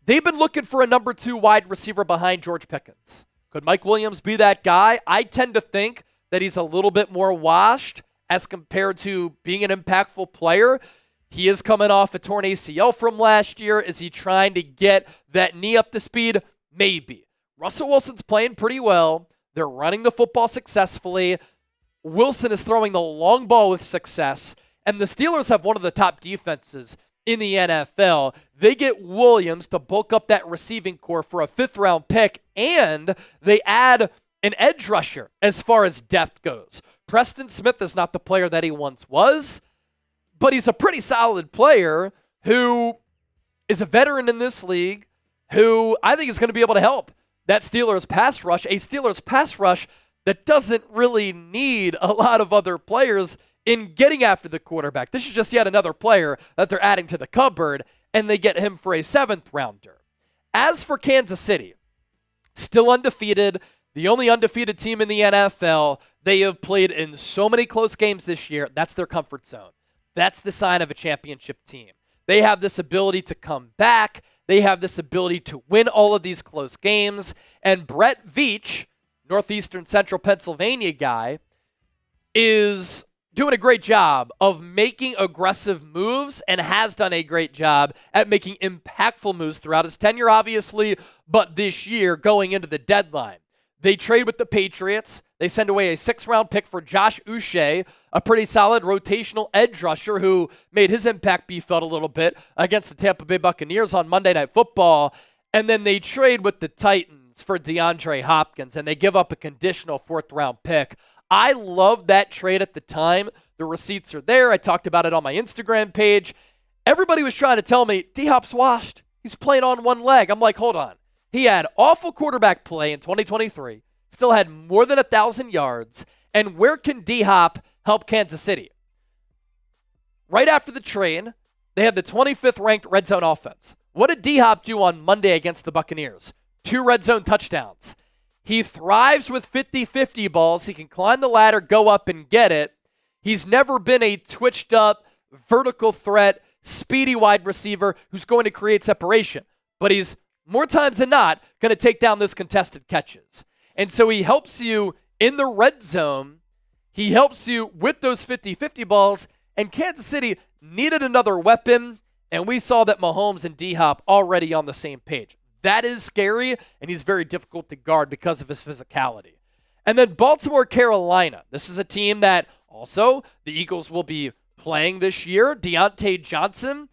They've been looking for a number 2 wide receiver behind George Pickens. Could Mike Williams be that guy? I tend to think that he's a little bit more washed as compared to being an impactful player. He is coming off a torn ACL from last year. Is he trying to get that knee up to speed? Maybe. Russell Wilson's playing pretty well. They're running the football successfully. Wilson is throwing the long ball with success. And the Steelers have one of the top defenses in the NFL. They get Williams to bulk up that receiving core for a 5th-round pick, and they add an edge rusher as far as depth goes. Preston Smith is not the player that he once was, but he's a pretty solid player who is a veteran in this league who I think is going to be able to help that Steelers pass rush, a Steelers pass rush that doesn't really need a lot of other players in getting after the quarterback. This is just yet another player that they're adding to the cupboard, and they get him for a 7th-rounder. As for Kansas City, still undefeated, the only undefeated team in the NFL. They have played in so many close games this year. That's their comfort zone. That's the sign of a championship team. They have this ability to come back. They have this ability to win all of these close games. And Brett Veach, Northeastern Central Pennsylvania guy, is doing a great job of making aggressive moves and has done a great job at making impactful moves throughout his tenure, obviously, but this year going into the deadline. They trade with the Patriots. They send away a 6th-round pick for Josh Uche, a pretty solid rotational edge rusher who made his impact be felt a little bit against the Tampa Bay Buccaneers on Monday Night Football. And then they trade with the Titans for DeAndre Hopkins, and they give up a conditional 4th-round pick. I loved that trade at the time. The receipts are there. I talked about it on my Instagram page. Everybody was trying to tell me, D-Hop's washed. He's playing on one leg. I'm like, hold on. He had awful quarterback play in 2023, still had more than 1,000 yards, and where can D-Hop help Kansas City? Right after the trade, they had the 25th ranked red zone offense. What did D-Hop do on Monday against the Buccaneers? 2 red zone touchdowns. He thrives with 50-50 balls. He can climb the ladder, go up and get it. He's never been a twitched up, vertical threat, speedy wide receiver who's going to create separation, but he's more times than not, going to take down those contested catches. And so he helps you in the red zone. He helps you with those 50-50 balls. And Kansas City needed another weapon. And we saw that Mahomes and D-Hop already on the same page. That is scary, and he's very difficult to guard because of his physicality. And then Baltimore, Carolina. This is a team that also the Eagles will be playing this year. Deontay Johnson,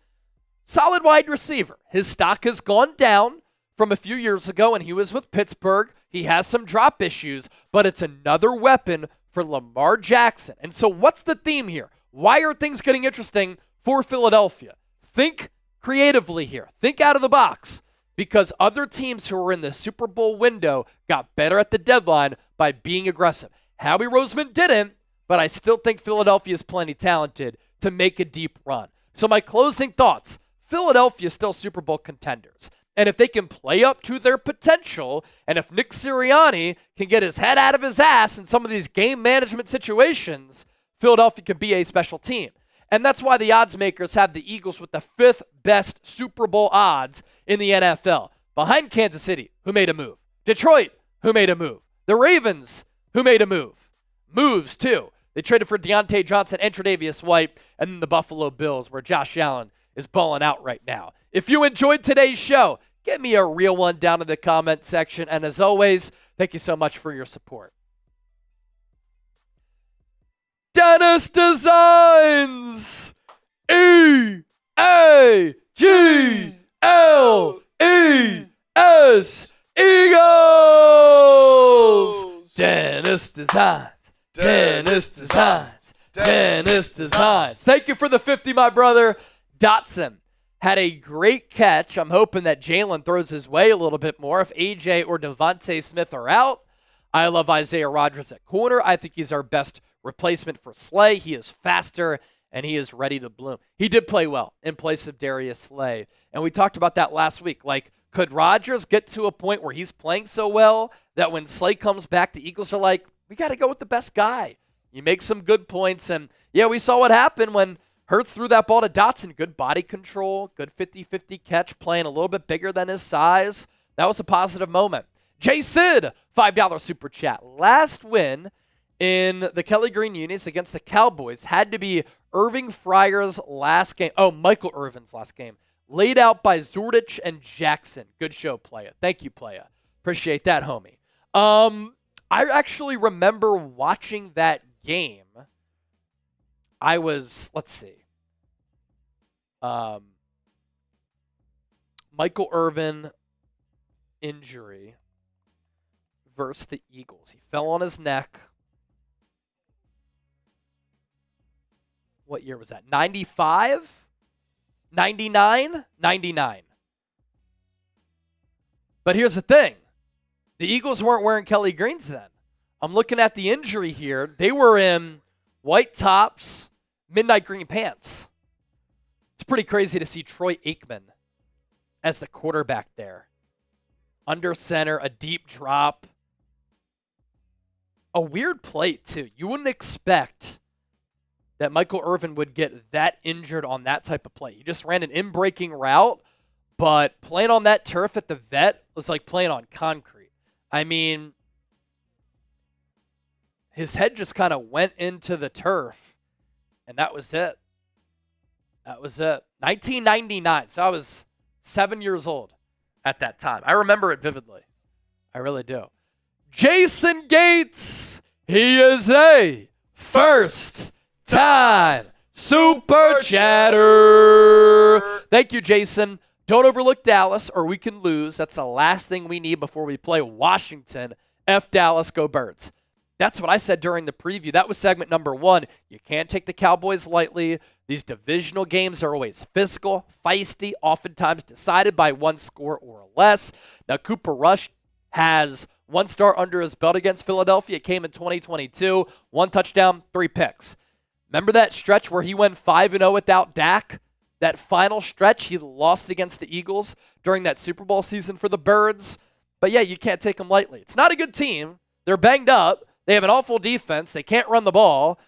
solid wide receiver. His stock has gone down from a few years ago when he was with Pittsburgh. He has some drop issues, but it's another weapon for Lamar Jackson. And so what's the theme here? Why are things getting interesting for Philadelphia? Think creatively here. Think out of the box, because other teams who were in the Super Bowl window got better at the deadline by being aggressive. Howie Roseman didn't, but I still think Philadelphia is plenty talented to make a deep run. So my closing thoughts, Philadelphia is still Super Bowl contenders. And if they can play up to their potential, and if Nick Sirianni can get his head out of his ass in some of these game management situations, Philadelphia could be a special team. And that's why the odds makers have the Eagles with the 5th best Super Bowl odds in the NFL. Behind Kansas City, who made a move. Detroit, who made a move. The Ravens, who made a move. Moves, too. They traded for Deontay Johnson and Tre'Davious White, and then the Buffalo Bills, where Josh Allen is balling out right now. If you enjoyed today's show, give me a real one down in the comment section. And as always, thank you so much for your support. Dennis Designs! EAG! Eagles! Dennis Designs. Dennis Designs. Dennis Designs. Thank you for the 50, my brother. Dotson had a great catch. I'm hoping that Jalen throws his way a little bit more. If AJ or DeVonta Smith are out, I love Isaiah Rodgers at corner. I think he's our best replacement for Slay. He is faster, and he is ready to bloom. He did play well in place of Darius Slay, and we talked about that last week. Like, could Rodgers get to a point where he's playing so well that when Slay comes back, the Eagles are like, we got to go with the best guy. You make some good points, and yeah, we saw what happened when Hurts threw that ball to Dotson. Good body control, good 50-50 catch, playing a little bit bigger than his size. That was a positive moment. Jay Sid, $5 super chat. Last win in the Kelly Green Unis against the Cowboys had to be Irving Fryer's last game. Oh, Michael Irvin's last game. Laid out by Zordich and Jackson. Good show, playa. Thank you, playa. Appreciate that, homie. I actually remember watching that game. I was, let's see. Michael Irvin injury versus the Eagles. He fell on his neck. What year was that? 95? 99? 99. But here's the thing. The Eagles weren't wearing Kelly Greens then. I'm looking at the injury here. They were in white tops, midnight green pants. It's pretty crazy to see Troy Aikman as the quarterback there. Under center, a deep drop. A weird play, too. You wouldn't expect that Michael Irvin would get that injured on that type of play. He just ran an in-breaking route, but playing on that turf at the vet was like playing on concrete. I mean, his head just kind of went into the turf, and that was it. That was it. 1999, so I was 7 years old at that time. I remember it vividly. I really do. Jason Gates, he is a first-time super chatter. Thank you, Jason. Don't overlook Dallas, or we can lose. That's the last thing we need before we play Washington. F Dallas, go Birds. That's what I said during the preview. That was segment number 1. You can't take the Cowboys lightly. These divisional games are always physical, feisty, oftentimes decided by one score or less. Now, Cooper Rush has 1 start under his belt against Philadelphia. It came in 2022. 1 touchdown, 3 picks. Remember that stretch where he went 5-0 without Dak? That final stretch, he lost against the Eagles during that Super Bowl season for the Birds. But yeah, you can't take them lightly. It's not a good team. They're banged up. They have an awful defense. They can't run the ball.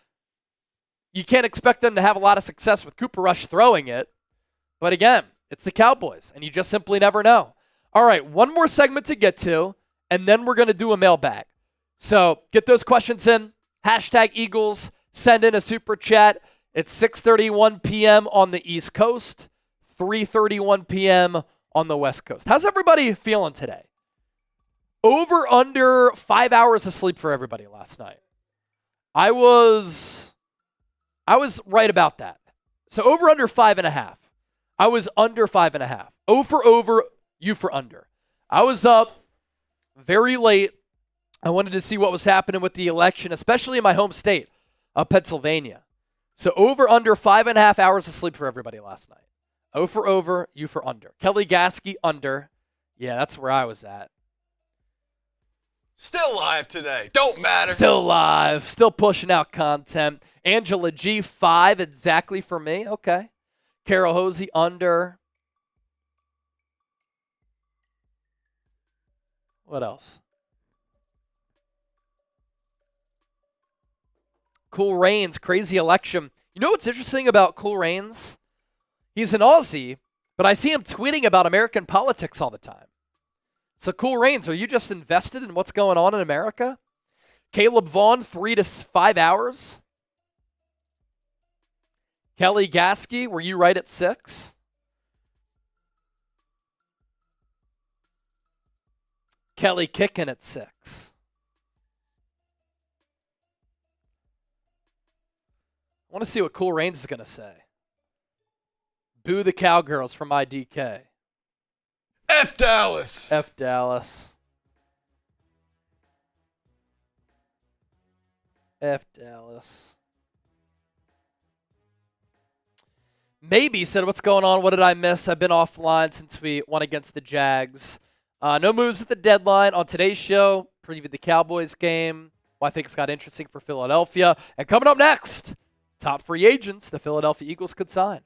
You can't expect them to have a lot of success with Cooper Rush throwing it. But again, it's the Cowboys, and you just simply never know. All right, one more segment to get to, and then we're going to do a mailbag. So get those questions in. Hashtag Eagles. Send in a super chat. It's 6:31 p.m. on the East Coast, 3:31 p.m. on the West Coast. How's everybody feeling today? Over under 5 hours of sleep for everybody last night. I was right about that. So over under 5.5. I was under 5.5. O for over, U for under. I was up very late. I wanted to see what was happening with the election, especially in my home state of Pennsylvania. So over under 5.5 hours of sleep for everybody last night. O for over, U for under. Kelly Gasky under. Yeah, that's where I was at. Still live today. Don't matter. Still live. Still pushing out content. Angela G, 5 exactly for me. Okay. Carol Hosey under. What else? Cool Rains, crazy election. You know what's interesting about Cool Rains? He's an Aussie, but I see him tweeting about American politics all the time. So Cool Rains, are you just invested in what's going on in America? Caleb Vaughn, 3 to 5 hours. Kelly Gasky, were you right at 6? Kelly kicking at 6. I want to see what Cool Rains is going to say. Boo the Cowgirls from IDK. F Dallas. F Dallas. F Dallas. Maybe said, what's going on? What did I miss? I've been offline since we won against the Jags. No moves at the deadline. On today's show, preview the Cowboys game. Well, I think it's got interesting for Philadelphia. And coming up next, top free agents the Philadelphia Eagles could sign.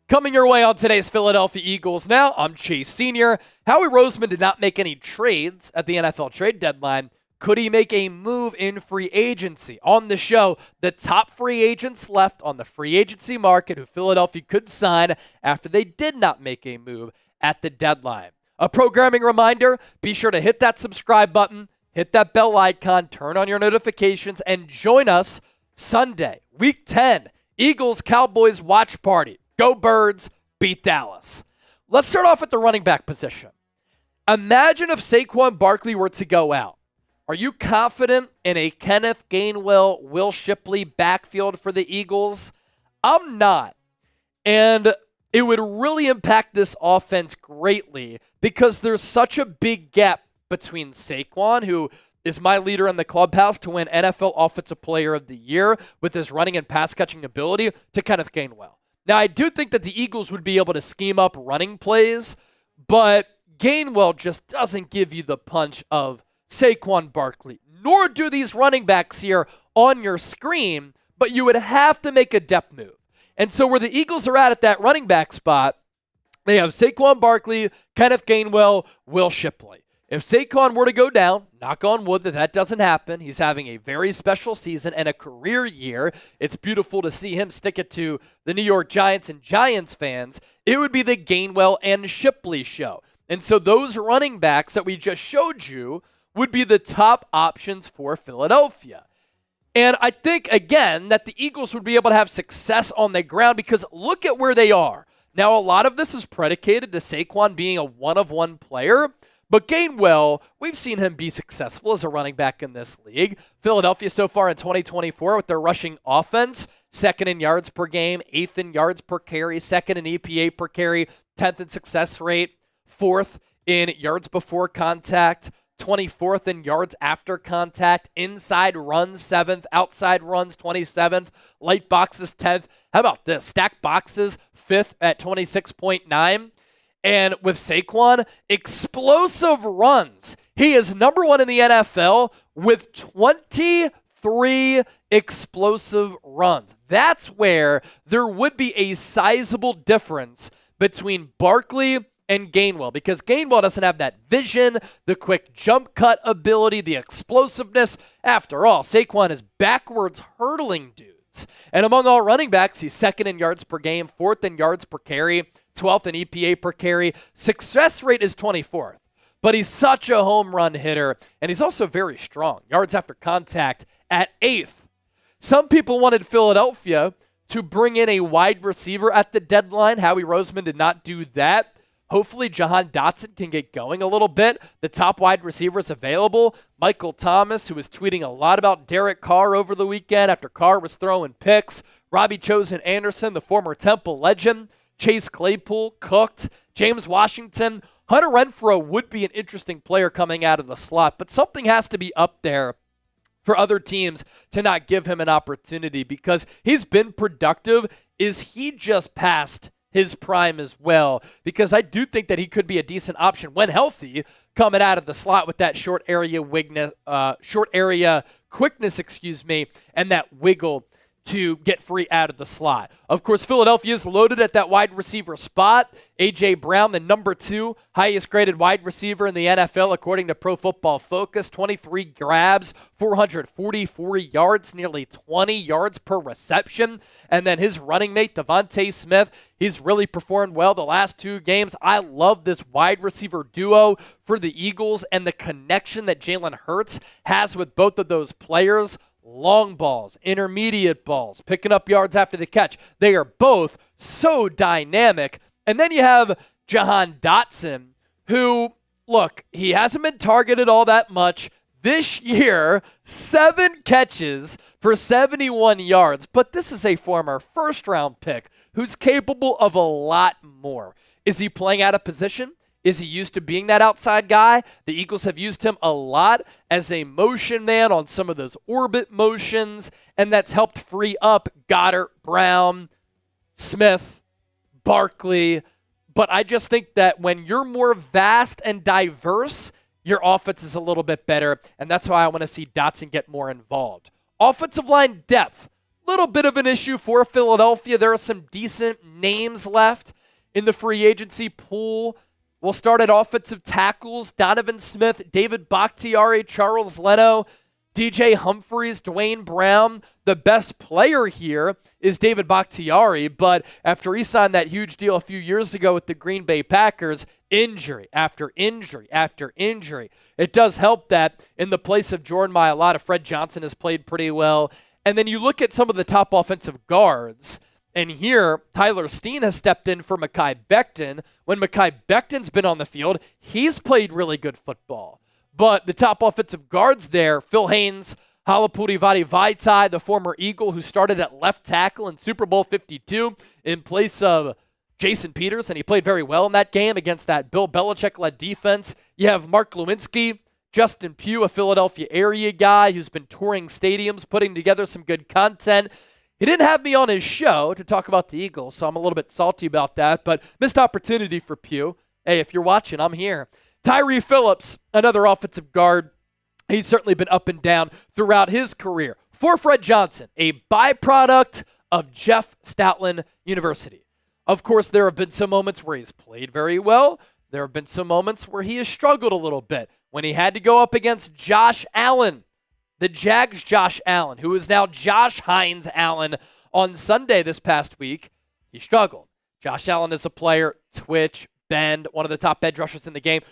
Coming your way on today's Philadelphia Eagles Now, I'm Chase Sr. Howie Roseman did not make any trades at the NFL trade deadline. Could he make a move in free agency? On the show, the top free agents left on the free agency market who Philadelphia could sign after they did not make a move at the deadline. A programming reminder, be sure to hit that subscribe button, hit that bell icon, turn on your notifications, and join us Sunday, Week 10, Eagles-Cowboys watch party. Go Birds, beat Dallas. Let's start off at the running back position. Imagine if Saquon Barkley were to go out. Are you confident in a Kenneth Gainwell, Will Shipley backfield for the Eagles? I'm not. And it would really impact this offense greatly because there's such a big gap between Saquon, who is my leader in the clubhouse to win NFL Offensive Player of the Year with his running and pass-catching ability, to Kenneth Gainwell. Now, I do think that the Eagles would be able to scheme up running plays, but Gainwell just doesn't give you the punch of Saquon Barkley, nor do these running backs here on your screen, but you would have to make a depth move. And so where the Eagles are at that running back spot, they have Saquon Barkley, Kenneth Gainwell, Will Shipley. If Saquon were to go down, knock on wood that doesn't happen, he's having a very special season and a career year. It's beautiful to see him stick it to the New York Giants and Giants fans. It would be the Gainwell and Shipley show. And so those running backs that we just showed you would be the top options for Philadelphia. And I think, again, that the Eagles would be able to have success on the ground because look at where they are. Now, a lot of this is predicated to Saquon being a one-of-one player, but Gainwell, we've seen him be successful as a running back in this league. Philadelphia so far in 2024 with their rushing offense, 2nd in yards per game, 8th in yards per carry, 2nd in EPA per carry, 10th in success rate, 4th in yards before contact, 24th in yards after contact, inside runs 7th, outside runs 27th, light boxes 10th. How about this? Stack boxes 5th at 26.9. And with Saquon, explosive runs. He is number 1 in the NFL with 23 explosive runs. That's where there would be a sizable difference between Barkley and Gainwell, because Gainwell doesn't have that vision, the quick jump cut ability, the explosiveness. After all, Saquon is backwards hurdling dudes. And among all running backs, he's 2nd in yards per game, 4th in yards per carry, 12th in EPA per carry. Success rate is 24th. But he's such a home run hitter, and he's also very strong. Yards after contact at 8th. Some people wanted Philadelphia to bring in a wide receiver at the deadline. Howie Roseman did not do that. Hopefully, Jahan Dotson can get going a little bit. The top wide receivers available, Michael Thomas, who was tweeting a lot about Derek Carr over the weekend after Carr was throwing picks. Robbie Chosen-Anderson, the former Temple legend. Chase Claypool, cooked. James Washington. Hunter Renfrow would be an interesting player coming out of the slot, but something has to be up there for other teams to not give him an opportunity because he's been productive. Is he just past his prime as well? Because I do think that he could be a decent option when healthy coming out of the slot with that short area quickness, and that wiggle to get free out of the slot. Of course, Philadelphia is loaded at that wide receiver spot. A.J. Brown, the number 2 highest graded wide receiver in the NFL, according to Pro Football Focus. 23 grabs, 444 yards, nearly 20 yards per reception. And then his running mate, DeVonta Smith, he's really performed well the last 2 games. I love this wide receiver duo for the Eagles and the connection that Jalen Hurts has with both of those players. Long balls, intermediate balls, picking up yards after the catch. They are both so dynamic. And then you have Jahan Dotson, who, look, he hasn't been targeted all that much. This year, 7 catches for 71 yards. But this is a former first-round pick who's capable of a lot more. Is he playing out of position? Is he used to being that outside guy? The Eagles have used him a lot as a motion man on some of those orbit motions, and that's helped free up Goedert, Brown, Smith, Barkley. But I just think that when you're more vast and diverse, your offense is a little bit better, and that's why I want to see Dotson get more involved. Offensive line depth, little bit of an issue for Philadelphia. There are some decent names left in the free agency pool. We'll start at offensive tackles: Donovan Smith, David Bakhtiari, Charles Leno, DJ Humphries, Dwayne Brown. The best player here is David Bakhtiari, but after he signed that huge deal a few years ago with the Green Bay Packers, injury after injury after injury. It does help that in the place of Jordan Mailata, Fred Johnson has played pretty well. And then you look at some of the top offensive guards, and here, Tyler Steen has stepped in for Mekhi Becton. When Mekhi Becton's been on the field, he's played really good football. But the top offensive guards there, Phil Haynes, Halapoulivaati Vaitai, the former Eagle who started at left tackle in Super Bowl 52 in place of Jason Peters, and he played very well in that game against that Bill Belichick-led defense. You have Mark Lewinsky, Justin Pugh, a Philadelphia area guy who's been touring stadiums, putting together some good content. He didn't have me on his show to talk about the Eagles, so I'm a little bit salty about that, but missed opportunity for Pugh. Hey, if you're watching, I'm here. Tyree Phillips, another offensive guard. He's certainly been up and down throughout his career. For Fred Johnson, a byproduct of Jeff Stoutland University. Of course, there have been some moments where he's played very well. There have been some moments where he has struggled a little bit. When he had to go up against Josh Allen, the Jags' Josh Allen, who is now Josh Hines Allen on Sunday this past week, he struggled. Josh Allen is a player, twitch, bend, one of the top edge rushers in the game.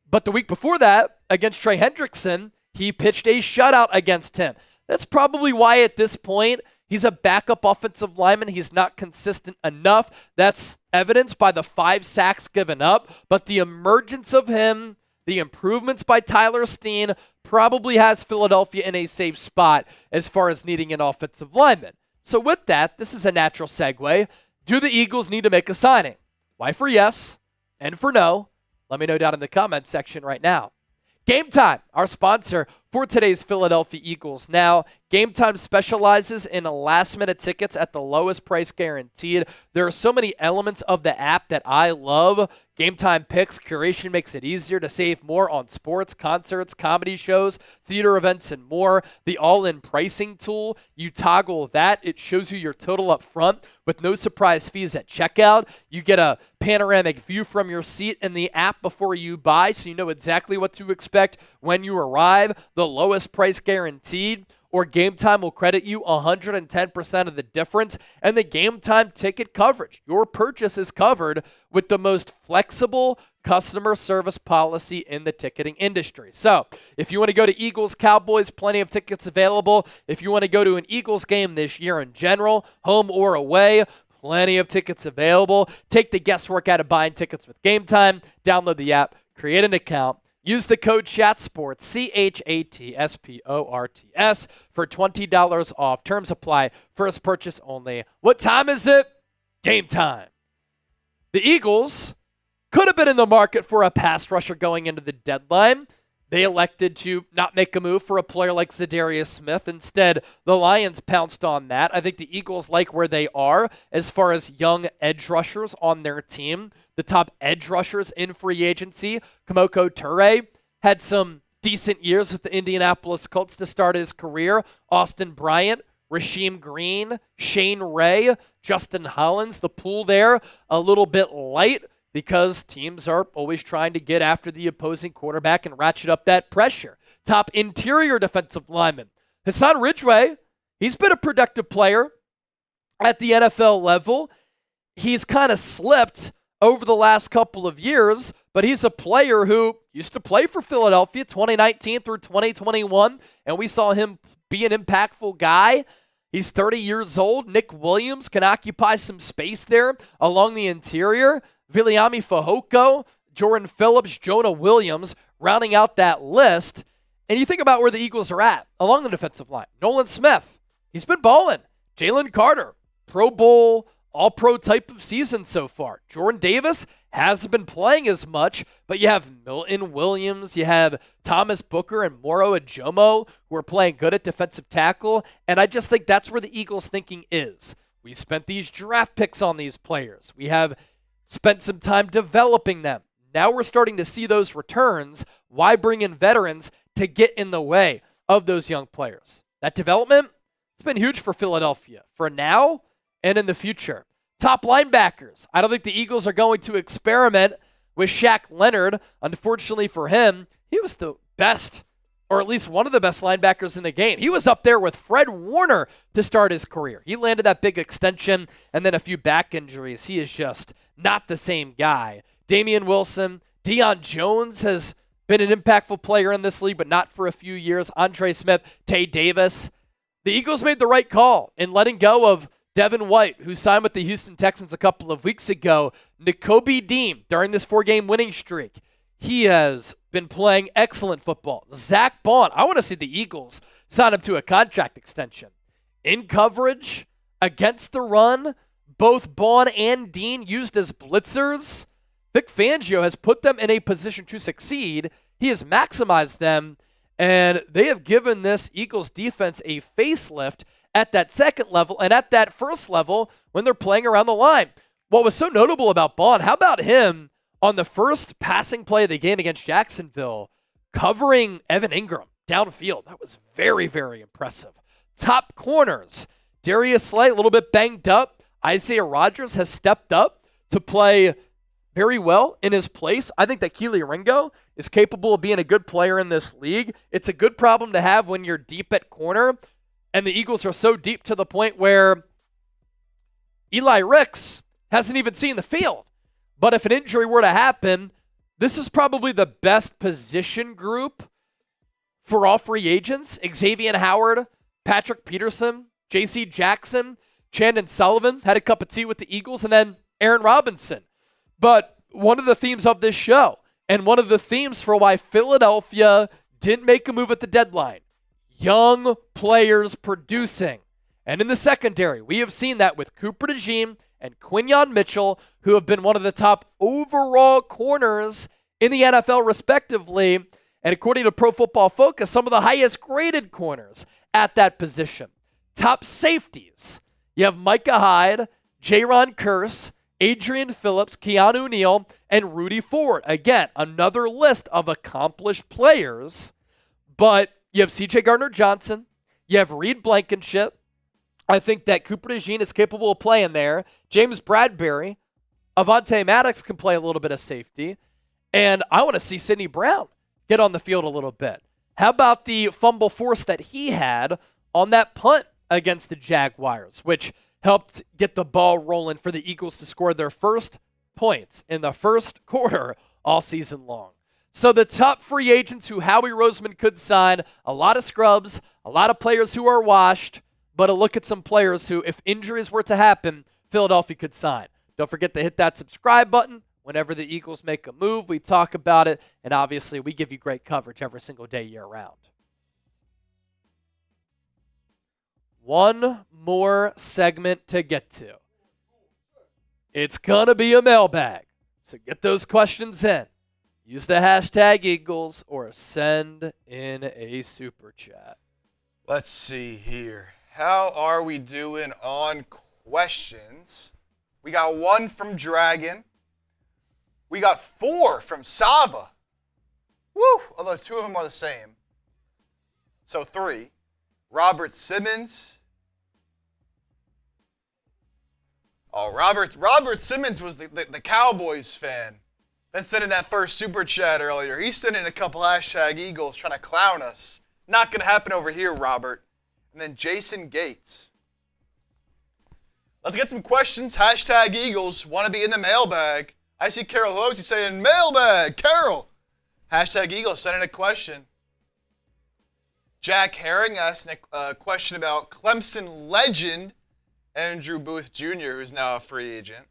But the week before that, against Trey Hendrickson, he pitched a shutout against him. That's probably why at this point, he's a backup offensive lineman. He's not consistent enough. That's evidenced by the 5 sacks given up. But the emergence of him, the improvements by Tyler Steen, probably has Philadelphia in a safe spot as far as needing an offensive lineman. So with that, this is a natural segue. Do the Eagles need to make a signing? Why for yes and for no? Let me know down in the comments section right now. Game Time, our sponsor for today's Philadelphia Eagles. Now, Game Time specializes in last-minute tickets at the lowest price guaranteed. There are so many elements of the app that I love. Game Time picks, curation makes it easier to save more on sports, concerts, comedy shows, theater events, and more. The all-in pricing tool, you toggle that. It shows you your total up front with no surprise fees at checkout. You get a panoramic view from your seat in the app before you buy, so you know exactly what to expect when you arrive. The lowest price guaranteed, or Game Time will credit you 110% of the difference, and the Game Time ticket coverage. Your purchase is covered with the most flexible customer service policy in the ticketing industry. So if you want to go to Eagles, Cowboys, plenty of tickets available. If you want to go to an Eagles game this year in general, home or away, plenty of tickets available. Take the guesswork out of buying tickets with Game Time. Download the app, create an account, use the code CHATSPORTS, CHATSPORTS, for $20 off. Terms apply. First purchase only. What time is it? Game time. The Eagles could have been in the market for a pass rusher going into the deadline. They elected to not make a move for a player like Zadarius Smith. Instead, the Lions pounced on that. I think the Eagles like where they are as far as young edge rushers on their team. The top edge rushers in free agency, Kamoko Toure, had some decent years with the Indianapolis Colts to start his career. Austin Bryant, Rasheem Green, Shane Ray, Justin Hollins. The pool there a little bit light because teams are always trying to get after the opposing quarterback and ratchet up that pressure. Top interior defensive lineman, Hassan Ridgeway. He's been a productive player at the NFL level. He's kind of slipped over the last couple of years, but he's a player who used to play for Philadelphia 2019 through 2021, and we saw him be an impactful guy. He's 30 years old. Nick Williams can occupy some space there along the interior. Viliami Fehoko, Jordan Phillips, Jonah Williams, rounding out that list. And you think about where the Eagles are at along the defensive line. Nolan Smith, he's been balling. Jalen Carter, Pro Bowl, All-Pro type of season so far. Jordan Davis hasn't been playing as much, but you have Milton Williams, you have Thomas Booker and Moro Ajomo who are playing good at defensive tackle, and I just think that's where the Eagles' thinking is. We spent these draft picks on these players. We have spent some time developing them. Now we're starting to see those returns. Why bring in veterans to get in the way of those young players? That development, it's been huge for Philadelphia for now and in the future. Top linebackers. I don't think the Eagles are going to experiment with Shaq Leonard. Unfortunately for him, he was the best, or at least one of the best linebackers in the game. He was up there with Fred Warner to start his career. He landed that big extension and then a few back injuries. He is just not the same guy. Damian Wilson, Deion Jones has been an impactful player in this league, but not for a few years. Andre Smith, Tay Davis. The Eagles made the right call in letting go of Devin White, who signed with the Houston Texans a couple of weeks ago. Nakobe Dean, during this 4-game winning streak, he has been playing excellent football. Zach Bond, I want to see the Eagles sign him to a contract extension. In coverage, against the run, both Bond and Dean used as blitzers. Vic Fangio has put them in a position to succeed. He has maximized them, and they have given this Eagles defense a facelift at that second level and at that first level when they're playing around the line. What was so notable about Bond, how about him on the first passing play of the game against Jacksonville, covering Evan Ingram downfield? That was very, very impressive. Top corners, Darius Slay, a little bit banged up. Isaiah Rodgers has stepped up to play very well in his place. I think that Keely Ringo is capable of being a good player in this league. It's a good problem to have when you're deep at corner, and the Eagles are so deep to the point where Eli Ricks hasn't even seen the field. But if an injury were to happen, this is probably the best position group for all free agents. Xavier Howard, Patrick Peterson, J.C. Jackson, Chandon Sullivan had a cup of tea with the Eagles, and then Aaron Robinson. But one of the themes of this show, and one of the themes for why Philadelphia didn't make a move at the deadline, young players producing. And in the secondary, we have seen that with Cooper DeJean and Quinyon Mitchell, who have been one of the top overall corners in the NFL respectively, and according to Pro Football Focus, some of the highest graded corners at that position. Top safeties, you have Micah Hyde, Jaron Kearse, Adrian Phillips, Keanu Neal, and Rudy Ford. Again, another list of accomplished players, but you have C.J. Gardner-Johnson, you have Reed Blankenship. I think that Cooper DeJean is capable of playing there. James Bradbury, Avonte Maddox can play a little bit of safety, and I want to see Sidney Brown get on the field a little bit. How about the fumble force that he had on that punt against the Jaguars, which helped get the ball rolling for the Eagles to score their first points in the first quarter all season long. So the top free agents who Howie Roseman could sign, a lot of scrubs, a lot of players who are washed, but a look at some players who, if injuries were to happen, Philadelphia could sign. Don't forget to hit that subscribe button. Whenever the Eagles make a move, we talk about it, and obviously we give you great coverage every single day year-round. One more segment to get to. It's going to be a mailbag, so get those questions in. Use the hashtag Eagles or send in a super chat. Let's see here. How are we doing on questions? We got 1 from Dragon. We got 4 from Sava. Woo! Although 2 of them are the same. So 3. Robert Simmons. Oh, Robert Simmons was the Cowboys fan that sent in that first super chat earlier. He sent in a couple hashtag Eagles trying to clown us. Not going to happen over here, Robert. And then Jason Gates. Let's get some questions. Hashtag Eagles. Want to be in the mailbag. I see Carol Hosey saying, mailbag, Carol. Hashtag Eagles, send in a question. Jack Herring asked a question about Clemson legend Andrew Booth Jr., who's now a free agent.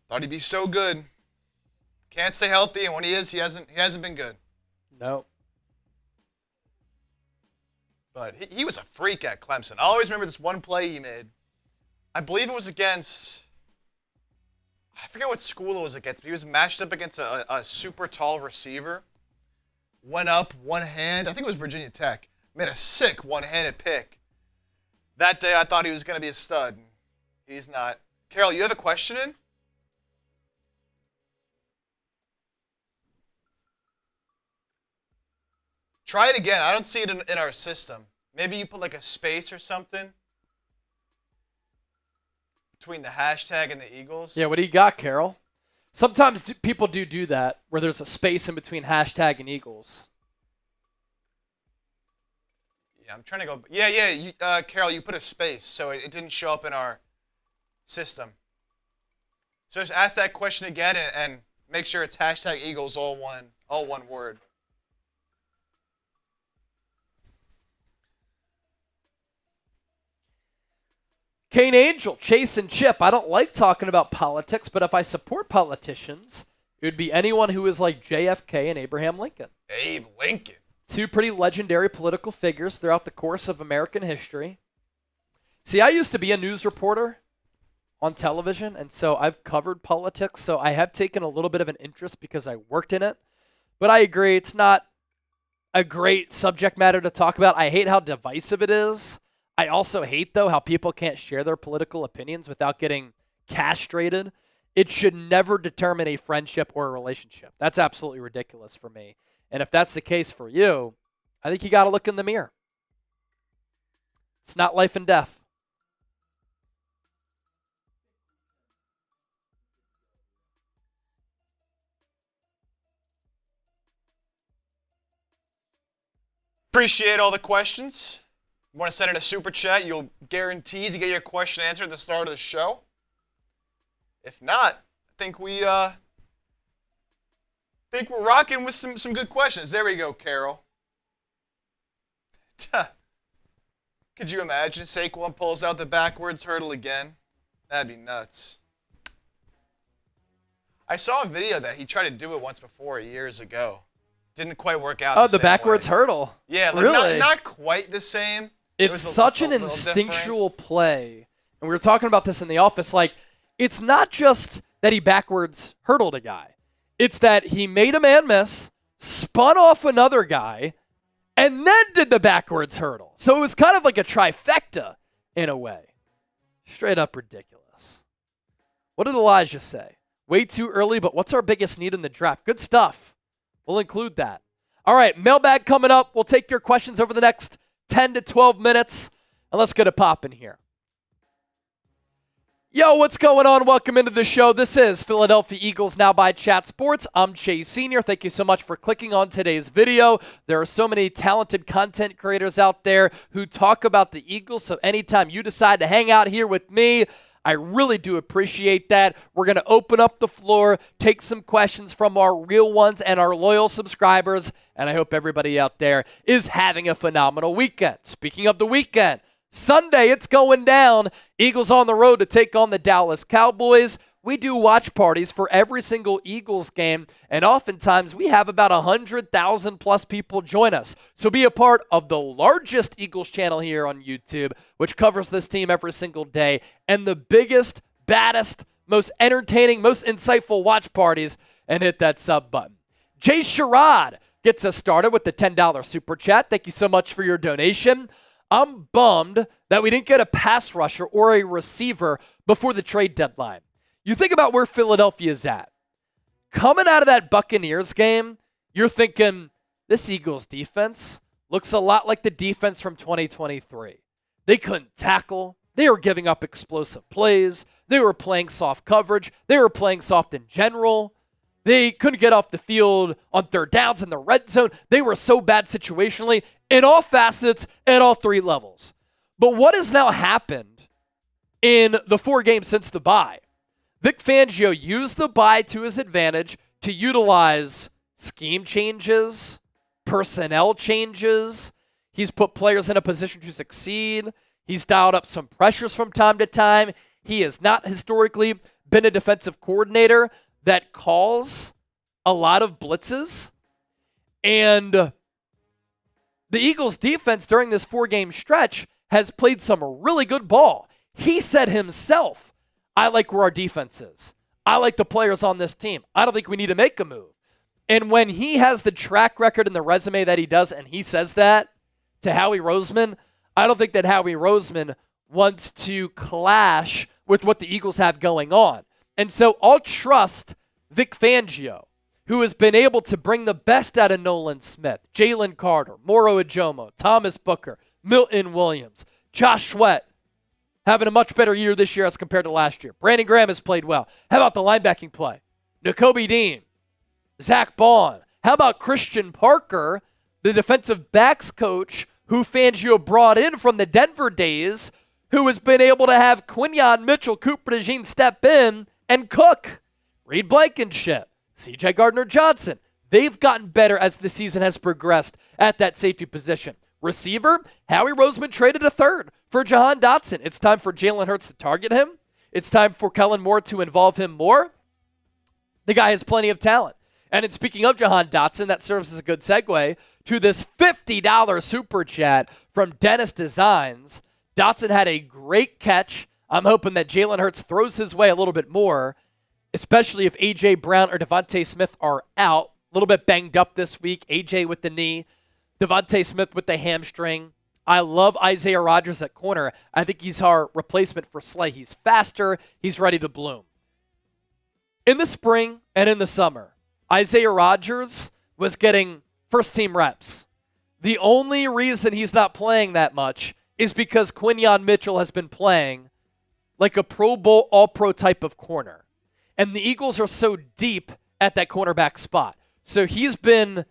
Thought he'd be so good. Can't stay healthy, and when he is, he hasn't been good. No. But he was a freak at Clemson. I always remember this one play he made. I believe it was against I forget what school it was against, but he was matched up against a super tall receiver. Went up one hand. I think it was Virginia Tech. Made a sick one-handed pick. That day I thought he was going to be a stud. He's not. Carol, you have a question in? Try it again. I don't see it in our system. Maybe you put like a space or something between the hashtag and the Eagles. Yeah, what do you got, Carol? Sometimes people do that, where there's a space in between hashtag and Eagles. Yeah, I'm trying to go. Yeah. You, Carol, you put a space, so it didn't show up in our system. So just ask that question again and make sure it's hashtag Eagles, all one word. Kane Angel, Chase and Chip. I don't like talking about politics, but if I support politicians, it would be anyone who is like JFK and Abraham Lincoln. Abe Lincoln. Two pretty legendary political figures throughout the course of American history. See, I used to be a news reporter on television, and so I've covered politics, so I have taken a little bit of an interest because I worked in it. But I agree, it's not a great subject matter to talk about. I hate how divisive it is. I also hate, though, how people can't share their political opinions without getting castrated. It should never determine a friendship or a relationship. That's absolutely ridiculous for me. And if that's the case for you, I think you got to look in the mirror. It's not life and death. Appreciate all the questions. You want to send in a super chat, you'll guarantee to get your question answered at the start of the show. If not, I think we're rocking with some good questions. There we go, Carol. Could you imagine Saquon pulls out the backwards hurdle again? That'd be nuts. I saw a video that he tried to do it once before years ago. Didn't quite work out. Oh, the backwards hurdle. Yeah, like really? not quite the same. It's such an instinctual play. And we were talking about this in the office. Like, it's not just that he backwards hurdled a guy. It's that he made a man miss, spun off another guy, and then did the backwards hurdle. So it was kind of like a trifecta in a way. Straight up ridiculous. What did Elijah say? Way too early, but what's our biggest need in the draft? Good stuff. We'll include that. All right, mailbag coming up. We'll take your questions over the next 10 to 12 minutes, and let's get it popping here. Yo, what's going on? Welcome into the show. This is Philadelphia Eagles Now by Chat Sports. I'm Chase Sr. Thank you so much for clicking on today's video. There are so many talented content creators out there who talk about the Eagles, so anytime you decide to hang out here with me, I really do appreciate that. We're going to open up the floor, take some questions from our real ones and our loyal subscribers, and I hope everybody out there is having a phenomenal weekend. Speaking of the weekend, Sunday, it's going down. Eagles on the road to take on the Dallas Cowboys. We do watch parties for every single Eagles game, and oftentimes we have about 100,000 plus people join us. So be a part of the largest Eagles channel here on YouTube, which covers this team every single day, and the biggest, baddest, most entertaining, most insightful watch parties, and hit that sub button. Jay Sherrod gets us started with the $10 super chat. Thank you so much for your donation. I'm bummed that we didn't get a pass rusher or a receiver before the trade deadline. You think about where Philadelphia is at. Coming out of that Buccaneers game, you're thinking, this Eagles defense looks a lot like the defense from 2023. They couldn't tackle. They were giving up explosive plays. They were playing soft coverage. They were playing soft in general. They couldn't get off the field on third downs in the red zone. They were so bad situationally in all facets at all three levels. But what has now happened in the 4 games since the bye? Vic Fangio used the bye to his advantage to utilize scheme changes, personnel changes. He's put players in a position to succeed. He's dialed up some pressures from time to time. He has not historically been a defensive coordinator that calls a lot of blitzes. And the Eagles defense during this 4-game stretch has played some really good ball. He said himself, I like where our defense is. I like the players on this team. I don't think we need to make a move. And when he has the track record and the resume that he does, and he says that to Howie Roseman, I don't think that Howie Roseman wants to clash with what the Eagles have going on. And so I'll trust Vic Fangio, who has been able to bring the best out of Nolan Smith, Jalen Carter, Moro Ajomo, Thomas Booker, Milton Williams, Josh Sweat, having a much better year this year as compared to last year. Brandon Graham has played well. How about the linebacking play? Nakobe Dean, Zach Bond. How about Christian Parker, the defensive backs coach who Fangio brought in from the Denver days, who has been able to have Quinyon Mitchell, Cooper DeJean step in and cook. Reed Blankenship, C.J. Gardner-Johnson. They've gotten better as the season has progressed at that safety position. Receiver, Howie Roseman traded a third for Jahan Dotson. It's time for Jalen Hurts to target him. It's time for Kellen Moore to involve him more. The guy has plenty of talent. And in speaking of Jahan Dotson, that serves as a good segue to this $50 super chat from Dennis Designs. Dotson had a great catch. I'm hoping that Jalen Hurts throws his way a little bit more, especially if A.J. Brown or DeVonta Smith are out. A little bit banged up this week. A.J. with the knee, DeVonta Smith with the hamstring. I love Isaiah Rodgers at corner. I think he's our replacement for Slay. He's faster. He's ready to bloom. In the spring and in the summer, Isaiah Rodgers was getting first-team reps. The only reason he's not playing that much is because Quinyon Mitchell has been playing like a Pro Bowl, All-Pro type of corner. And the Eagles are so deep at that cornerback spot. So he's been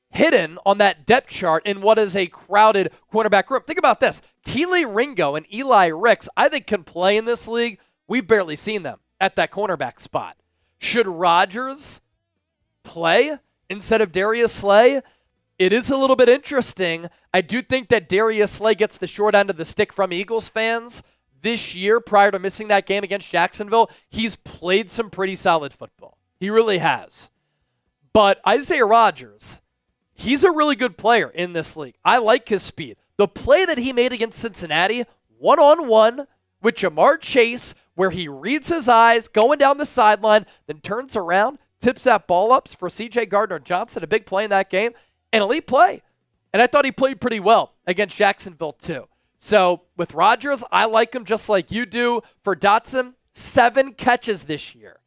hidden on that depth chart in what is a crowded cornerback room. Think about this. Keely Ringo and Eli Ricks, I think, can play in this league. We've barely seen them at that cornerback spot. Should Rodgers play instead of Darius Slay? It is a little bit interesting. I do think that Darius Slay gets the short end of the stick from Eagles fans this year. Prior to missing that game against Jacksonville, he's played some pretty solid football. He really has. But Isaiah Rodgers, he's a really good player in this league. I like his speed. The play that he made against Cincinnati, one-on-one with Jamar Chase, where he reads his eyes, going down the sideline, then turns around, tips that ball up for C.J. Gardner-Johnson, a big play in that game, an elite play. And I thought he played pretty well against Jacksonville too. So with Rodgers, I like him just like you do. For Dotson, 7 catches this year.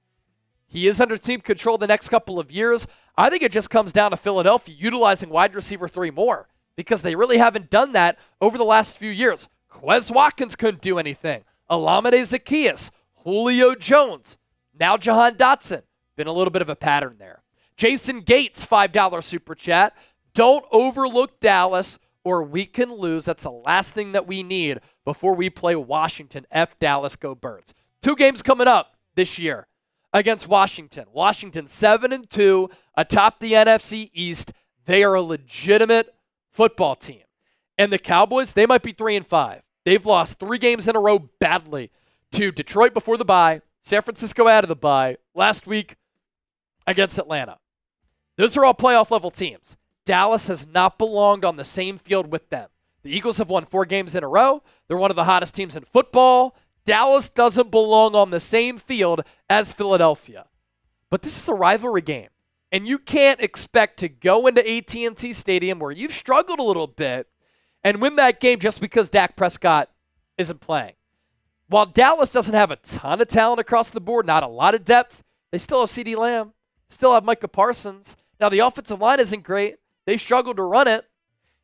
He is under team control the next couple of years. I think it just comes down to Philadelphia utilizing wide receiver 3 more because they really haven't done that over the last few years. Quez Watkins couldn't do anything. Olamide Zaccheaus, Julio Jones, now Jahan Dotson. Been a little bit of a pattern there. Jason Gates, $5 super chat. Don't overlook Dallas or we can lose. That's the last thing that we need before we play Washington. F Dallas, go Birds. 2 games coming up this year against Washington. Washington 7-2 atop the NFC East. They are a legitimate football team. And the Cowboys, they might be 3-5. They've lost 3 games in a row badly to Detroit before the bye, San Francisco out of the bye, last week against Atlanta. Those are all playoff level teams. Dallas has not belonged on the same field with them. The Eagles have won 4 games in a row. They're one of the hottest teams in football. Dallas doesn't belong on the same field as Philadelphia. But this is a rivalry game. And you can't expect to go into AT&T Stadium where you've struggled a little bit and win that game just because Dak Prescott isn't playing. While Dallas doesn't have a ton of talent across the board, not a lot of depth, they still have CeeDee Lamb, still have Micah Parsons. Now, the offensive line isn't great. They struggled to run it.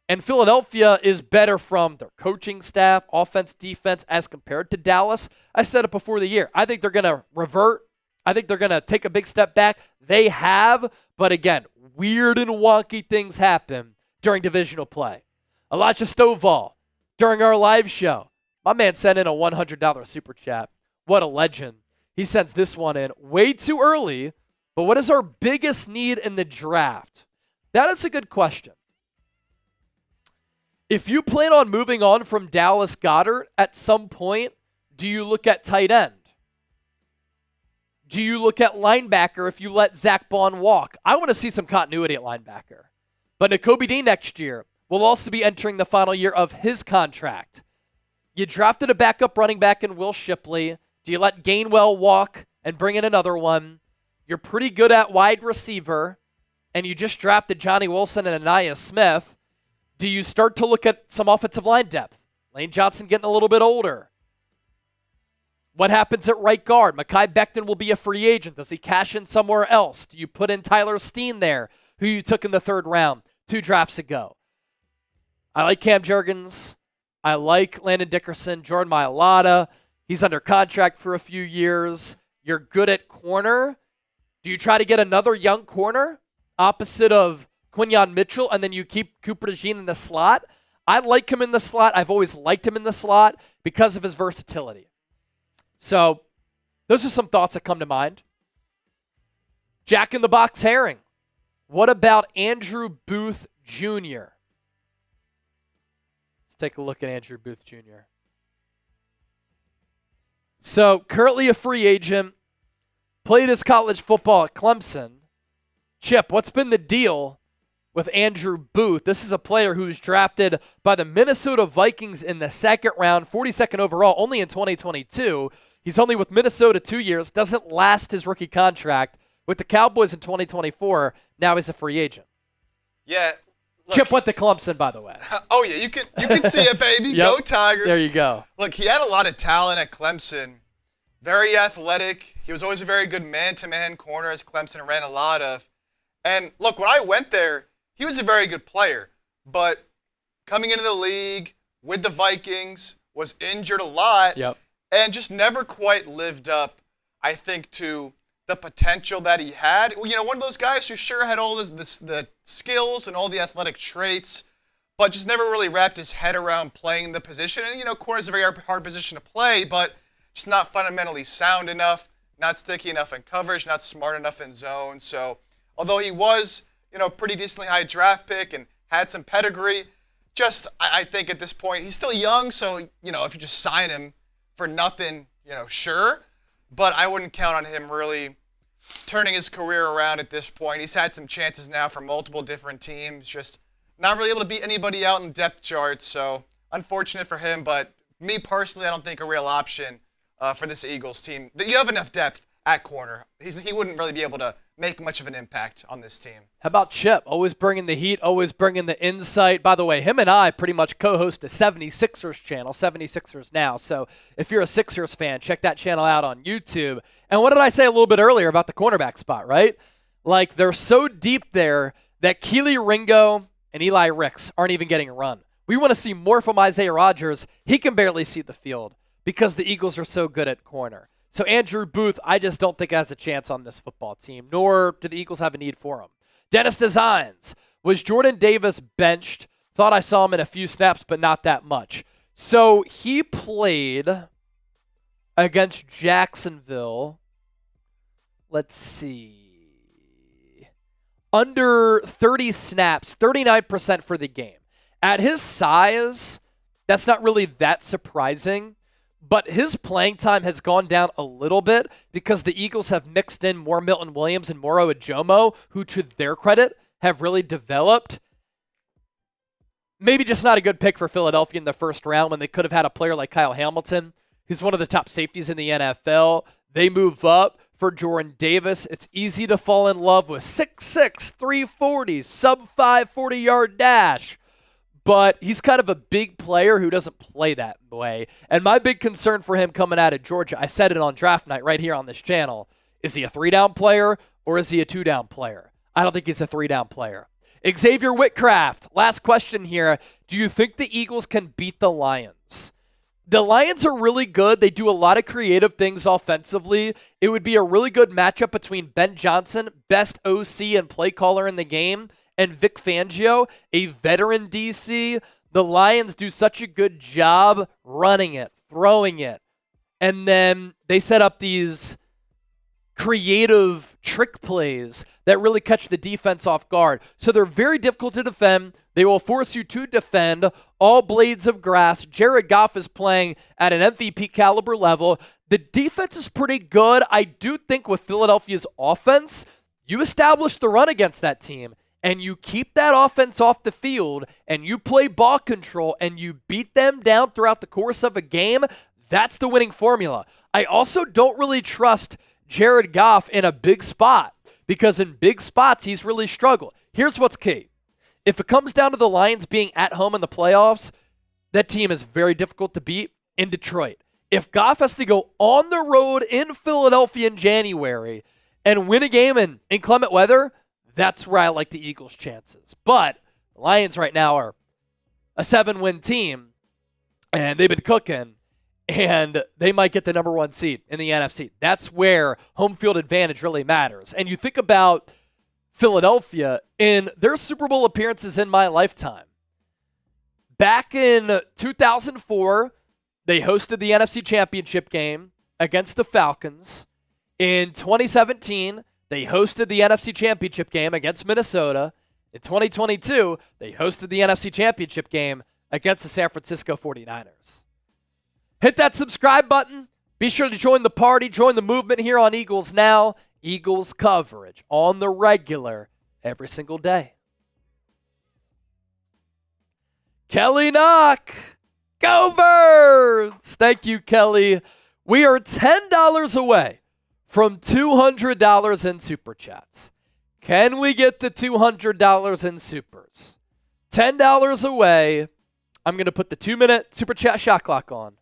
And Philadelphia is better from their coaching staff, offense, defense, as compared to Dallas. I said it before the year. I think they're going to revert. I think they're going to take a big step back. They have, but again, weird and wonky things happen during divisional play. Elijah Stovall, during our live show, my man sent in a $100 super chat. What a legend. He sends this one in way too early, but what is our biggest need in the draft? That is a good question. If you plan on moving on from Dallas Goedert at some point, do you look at tight end? Do you look at linebacker if you let Zach Bond walk? I want to see some continuity at linebacker. But Nakobe Dean next year will also be entering the final year of his contract. You drafted a backup running back in Will Shipley. Do you let Gainwell walk and bring in another one. You're pretty good at wide receiver, and you just drafted Johnny Wilson and Anaya Smith. Do you start to look at some offensive line depth? Lane Johnson getting a little bit older. What happens at right guard? Mekhi Becton will be a free agent. Does he cash in somewhere else? Do you put in Tyler Steen there, who you took in the 3rd round 2 drafts ago? I like Cam Jurgens. I like Landon Dickerson, Jordan Mailata. He's under contract for a few years. You're good at corner. Do you try to get another young corner opposite of Quinyon Mitchell, and then you keep Cooper DeJean in the slot? I like him in the slot. I've always liked him in the slot because of his versatility. So those are some thoughts that come to mind. Jack in the Box Herring. What about Andrew Booth Jr.? Let's take a look at Andrew Booth Jr. So currently a free agent, played his college football at Clemson. Chip, what's been the deal with Andrew Booth? This is a player who's drafted by the Minnesota Vikings in the 2nd round, 42nd overall, only in 2022. He's only with Minnesota 2 years, doesn't last his rookie contract. With the Cowboys in 2024, now he's a free agent. Yeah. Look, Chip went to Clemson, by the way. Oh, yeah, you can see it, baby. Yep. Go Tigers. There you go. Look, he had a lot of talent at Clemson. Very athletic. He was always a very good man-to-man corner, as Clemson ran a lot of. And look, when I went there, he was a very good player. But coming into the league with the Vikings, was injured a lot. Yep. And just never quite lived up, I think, to the potential that he had. You know, one of those guys who sure had all the skills and all the athletic traits, but just never really wrapped his head around playing the position. And, you know, corner is a very hard position to play, but just not fundamentally sound enough, not sticky enough in coverage, not smart enough in zone. So, although he was, you know, pretty decently high draft pick and had some pedigree, just, I think at this point, he's still young, so, you know, if you just sign him for nothing, you know, sure. But I wouldn't count on him really turning his career around at this point. He's had some chances now for multiple different teams, just not really able to beat anybody out in depth charts. So unfortunate for him, but me personally, I don't think a real option for this Eagles team. You have enough depth at corner. He wouldn't really be able to make much of an impact on this team. How about Chip? Always bringing the heat, always bringing the insight. By the way, him and I pretty much co-host a 76ers channel, 76ers Now. So if you're a Sixers fan, check that channel out on YouTube. And what did I say a little bit earlier about the cornerback spot, right? Like, they're so deep there that Keely Ringo and Eli Ricks aren't even getting a run. We want to see more from Isaiah Rodgers. He can barely see the field because the Eagles are so good at corner. So Andrew Booth, I just don't think has a chance on this football team, nor do the Eagles have a need for him. Dennis Designs. Was Jordan Davis benched? Thought I saw him in a few snaps, but not that much. So he played against Jacksonville. Let's see. Under 30 snaps, 39% for the game. At his size, that's not really that surprising. But his playing time has gone down a little bit because the Eagles have mixed in more Milton Williams and Moro Ajomo, who, to their credit, have really developed. Maybe just not a good pick for Philadelphia in the 1st round when they could have had a player like Kyle Hamilton, who's one of the top safeties in the NFL. They move up for Jordan Davis. It's easy to fall in love with 6'6", 340, sub-5 40-yard dash. But he's kind of a big player who doesn't play that way. And my big concern for him coming out of Georgia, I said it on draft night right here on this channel, is he a 3-down player or is he a 2-down player? I don't think he's a 3-down player. Xavier Whitcraft, last question here. Do you think the Eagles can beat the Lions? The Lions are really good. They do a lot of creative things offensively. It would be a really good matchup between Ben Johnson, best OC and play caller in the game, and Vic Fangio, a veteran DC. The Lions do such a good job running it, throwing it. And then they set up these creative trick plays that really catch the defense off guard. So they're very difficult to defend. They will force you to defend all blades of grass. Jared Goff is playing at an MVP caliber level. The defense is pretty good. I do think with Philadelphia's offense, you establish the run against that team, and you keep that offense off the field, and you play ball control, and you beat them down throughout the course of a game, that's the winning formula. I also don't really trust Jared Goff in a big spot, because in big spots, he's really struggled. Here's what's key. If it comes down to the Lions being at home in the playoffs, that team is very difficult to beat in Detroit. If Goff has to go on the road in Philadelphia in January and win a game in inclement weather, that's where I like the Eagles' chances. But the Lions right now are a 7-win team, and they've been cooking, and they might get the number 1 seed in the NFC. That's where home field advantage really matters. And you think about Philadelphia in their Super Bowl appearances in my lifetime. Back in 2004, they hosted the NFC Championship game against the Falcons. In 2017, they hosted the NFC Championship game against Minnesota. In 2022, they hosted the NFC Championship game against the San Francisco 49ers. Hit that subscribe button. Be sure to join the party, join the movement here on Eagles Now. Eagles coverage on the regular every single day. Kelly Knock. Go Birds! Thank you, Kelly. We are $10 away from $200 in Super Chats. Can we get to $200 in Supers? $10 away. I'm going to put the 2-minute Super Chat shot clock on.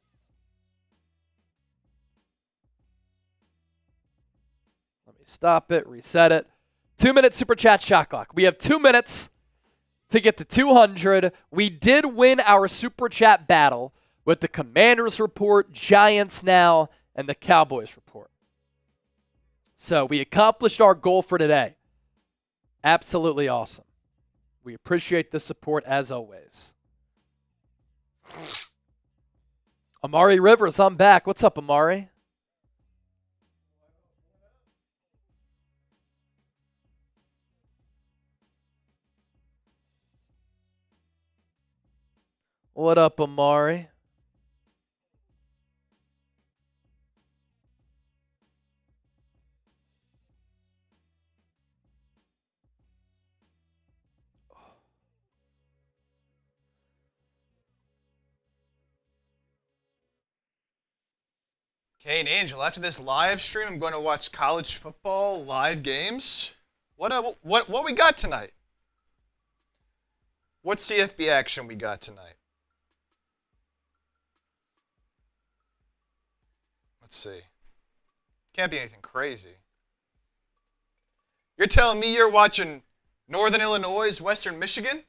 Let me stop it, reset it. 2-minute Super Chat shot clock. We have 2 minutes to get to 200. We did win our Super Chat battle with the Commanders report, Giants Now, and the Cowboys report. So we accomplished our goal for today. Absolutely awesome. We appreciate the support as always. Amari Rivers, I'm back. What's up, Amari? What up, Amari? Okay, and Angel, after this live stream, I'm going to watch college football live games. What we got tonight? What CFB action we got tonight? Let's see. Can't be anything crazy. You're telling me you're watching Northern Illinois, Western Michigan?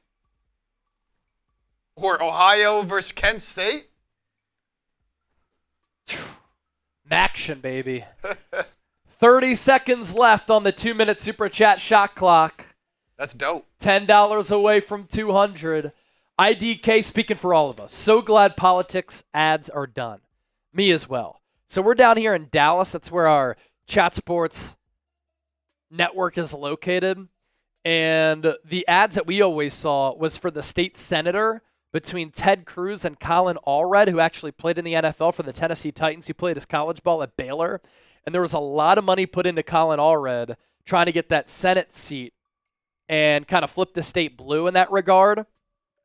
Or Ohio versus Kent State? Action, baby. 30 seconds left on the 2-minute Super Chat shot clock. That's dope. $10 away from 200. IDK speaking for all of us. So glad politics ads are done. Me as well. So we're down here in Dallas. That's where our Chat Sports network is located. And the ads that we always saw was for the state senator between Ted Cruz and Colin Allred, who actually played in the NFL for the Tennessee Titans. He played his college ball at Baylor. And there was a lot of money put into Colin Allred trying to get that Senate seat and kind of flip the state blue in that regard,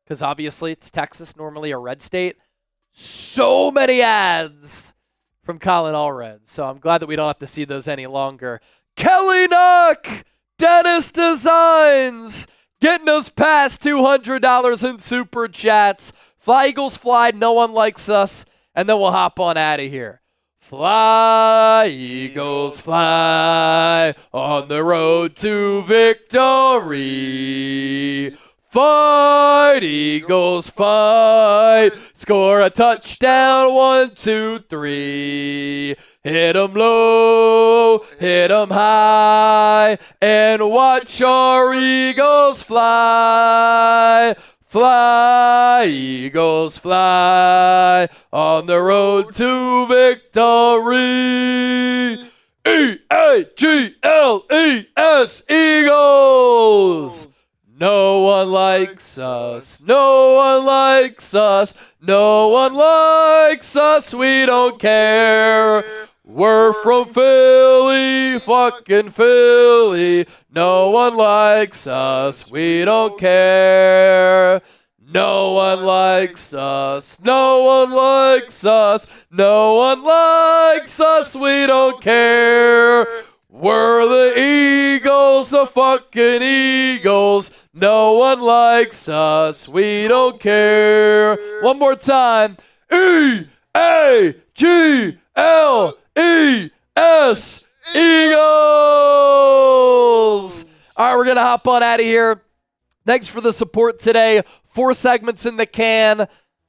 because obviously it's Texas, normally a red state. So many ads from Colin Allred. So I'm glad that we don't have to see those any longer. Kelly Knock, Dennis Designs, getting us past $200 in Super Chats. Fly, Eagles, fly. No one likes us. And then we'll hop on out of here. Fly, Eagles, fly on the road to victory. Fight, Eagles, fight. Score a touchdown, 1, 2, 3. Hit 'em low, hit 'em high, and watch our Eagles fly. Fly, Eagles, fly on the road to victory. E-A-G-L-E-S, Eagles. No one likes us. No one likes us. No one likes us. We don't care. We're from Philly, fucking Philly. No one likes us. We don't care. No one likes us. No one likes us. No one likes us. We don't care. We're the Eagles, the fucking Eagles. No one likes us. We don't care. One more time. E-A-G-L-E-S. Eagles. All right, we're going to hop on out of here. Thanks for the support today. 4 segments in the can.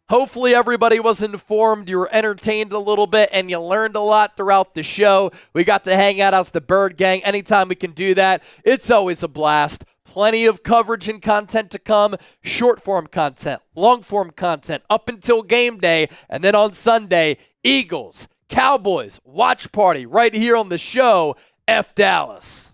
Hopefully everybody was informed, you were entertained a little bit, and you learned a lot throughout the show. We got to hang out as the Bird Gang. Anytime we can do that, it's always a blast. Plenty of coverage and content to come. Short-form content, long-form content, up until game day. And then on Sunday, Eagles, Cowboys, watch party right here on the show. F Dallas.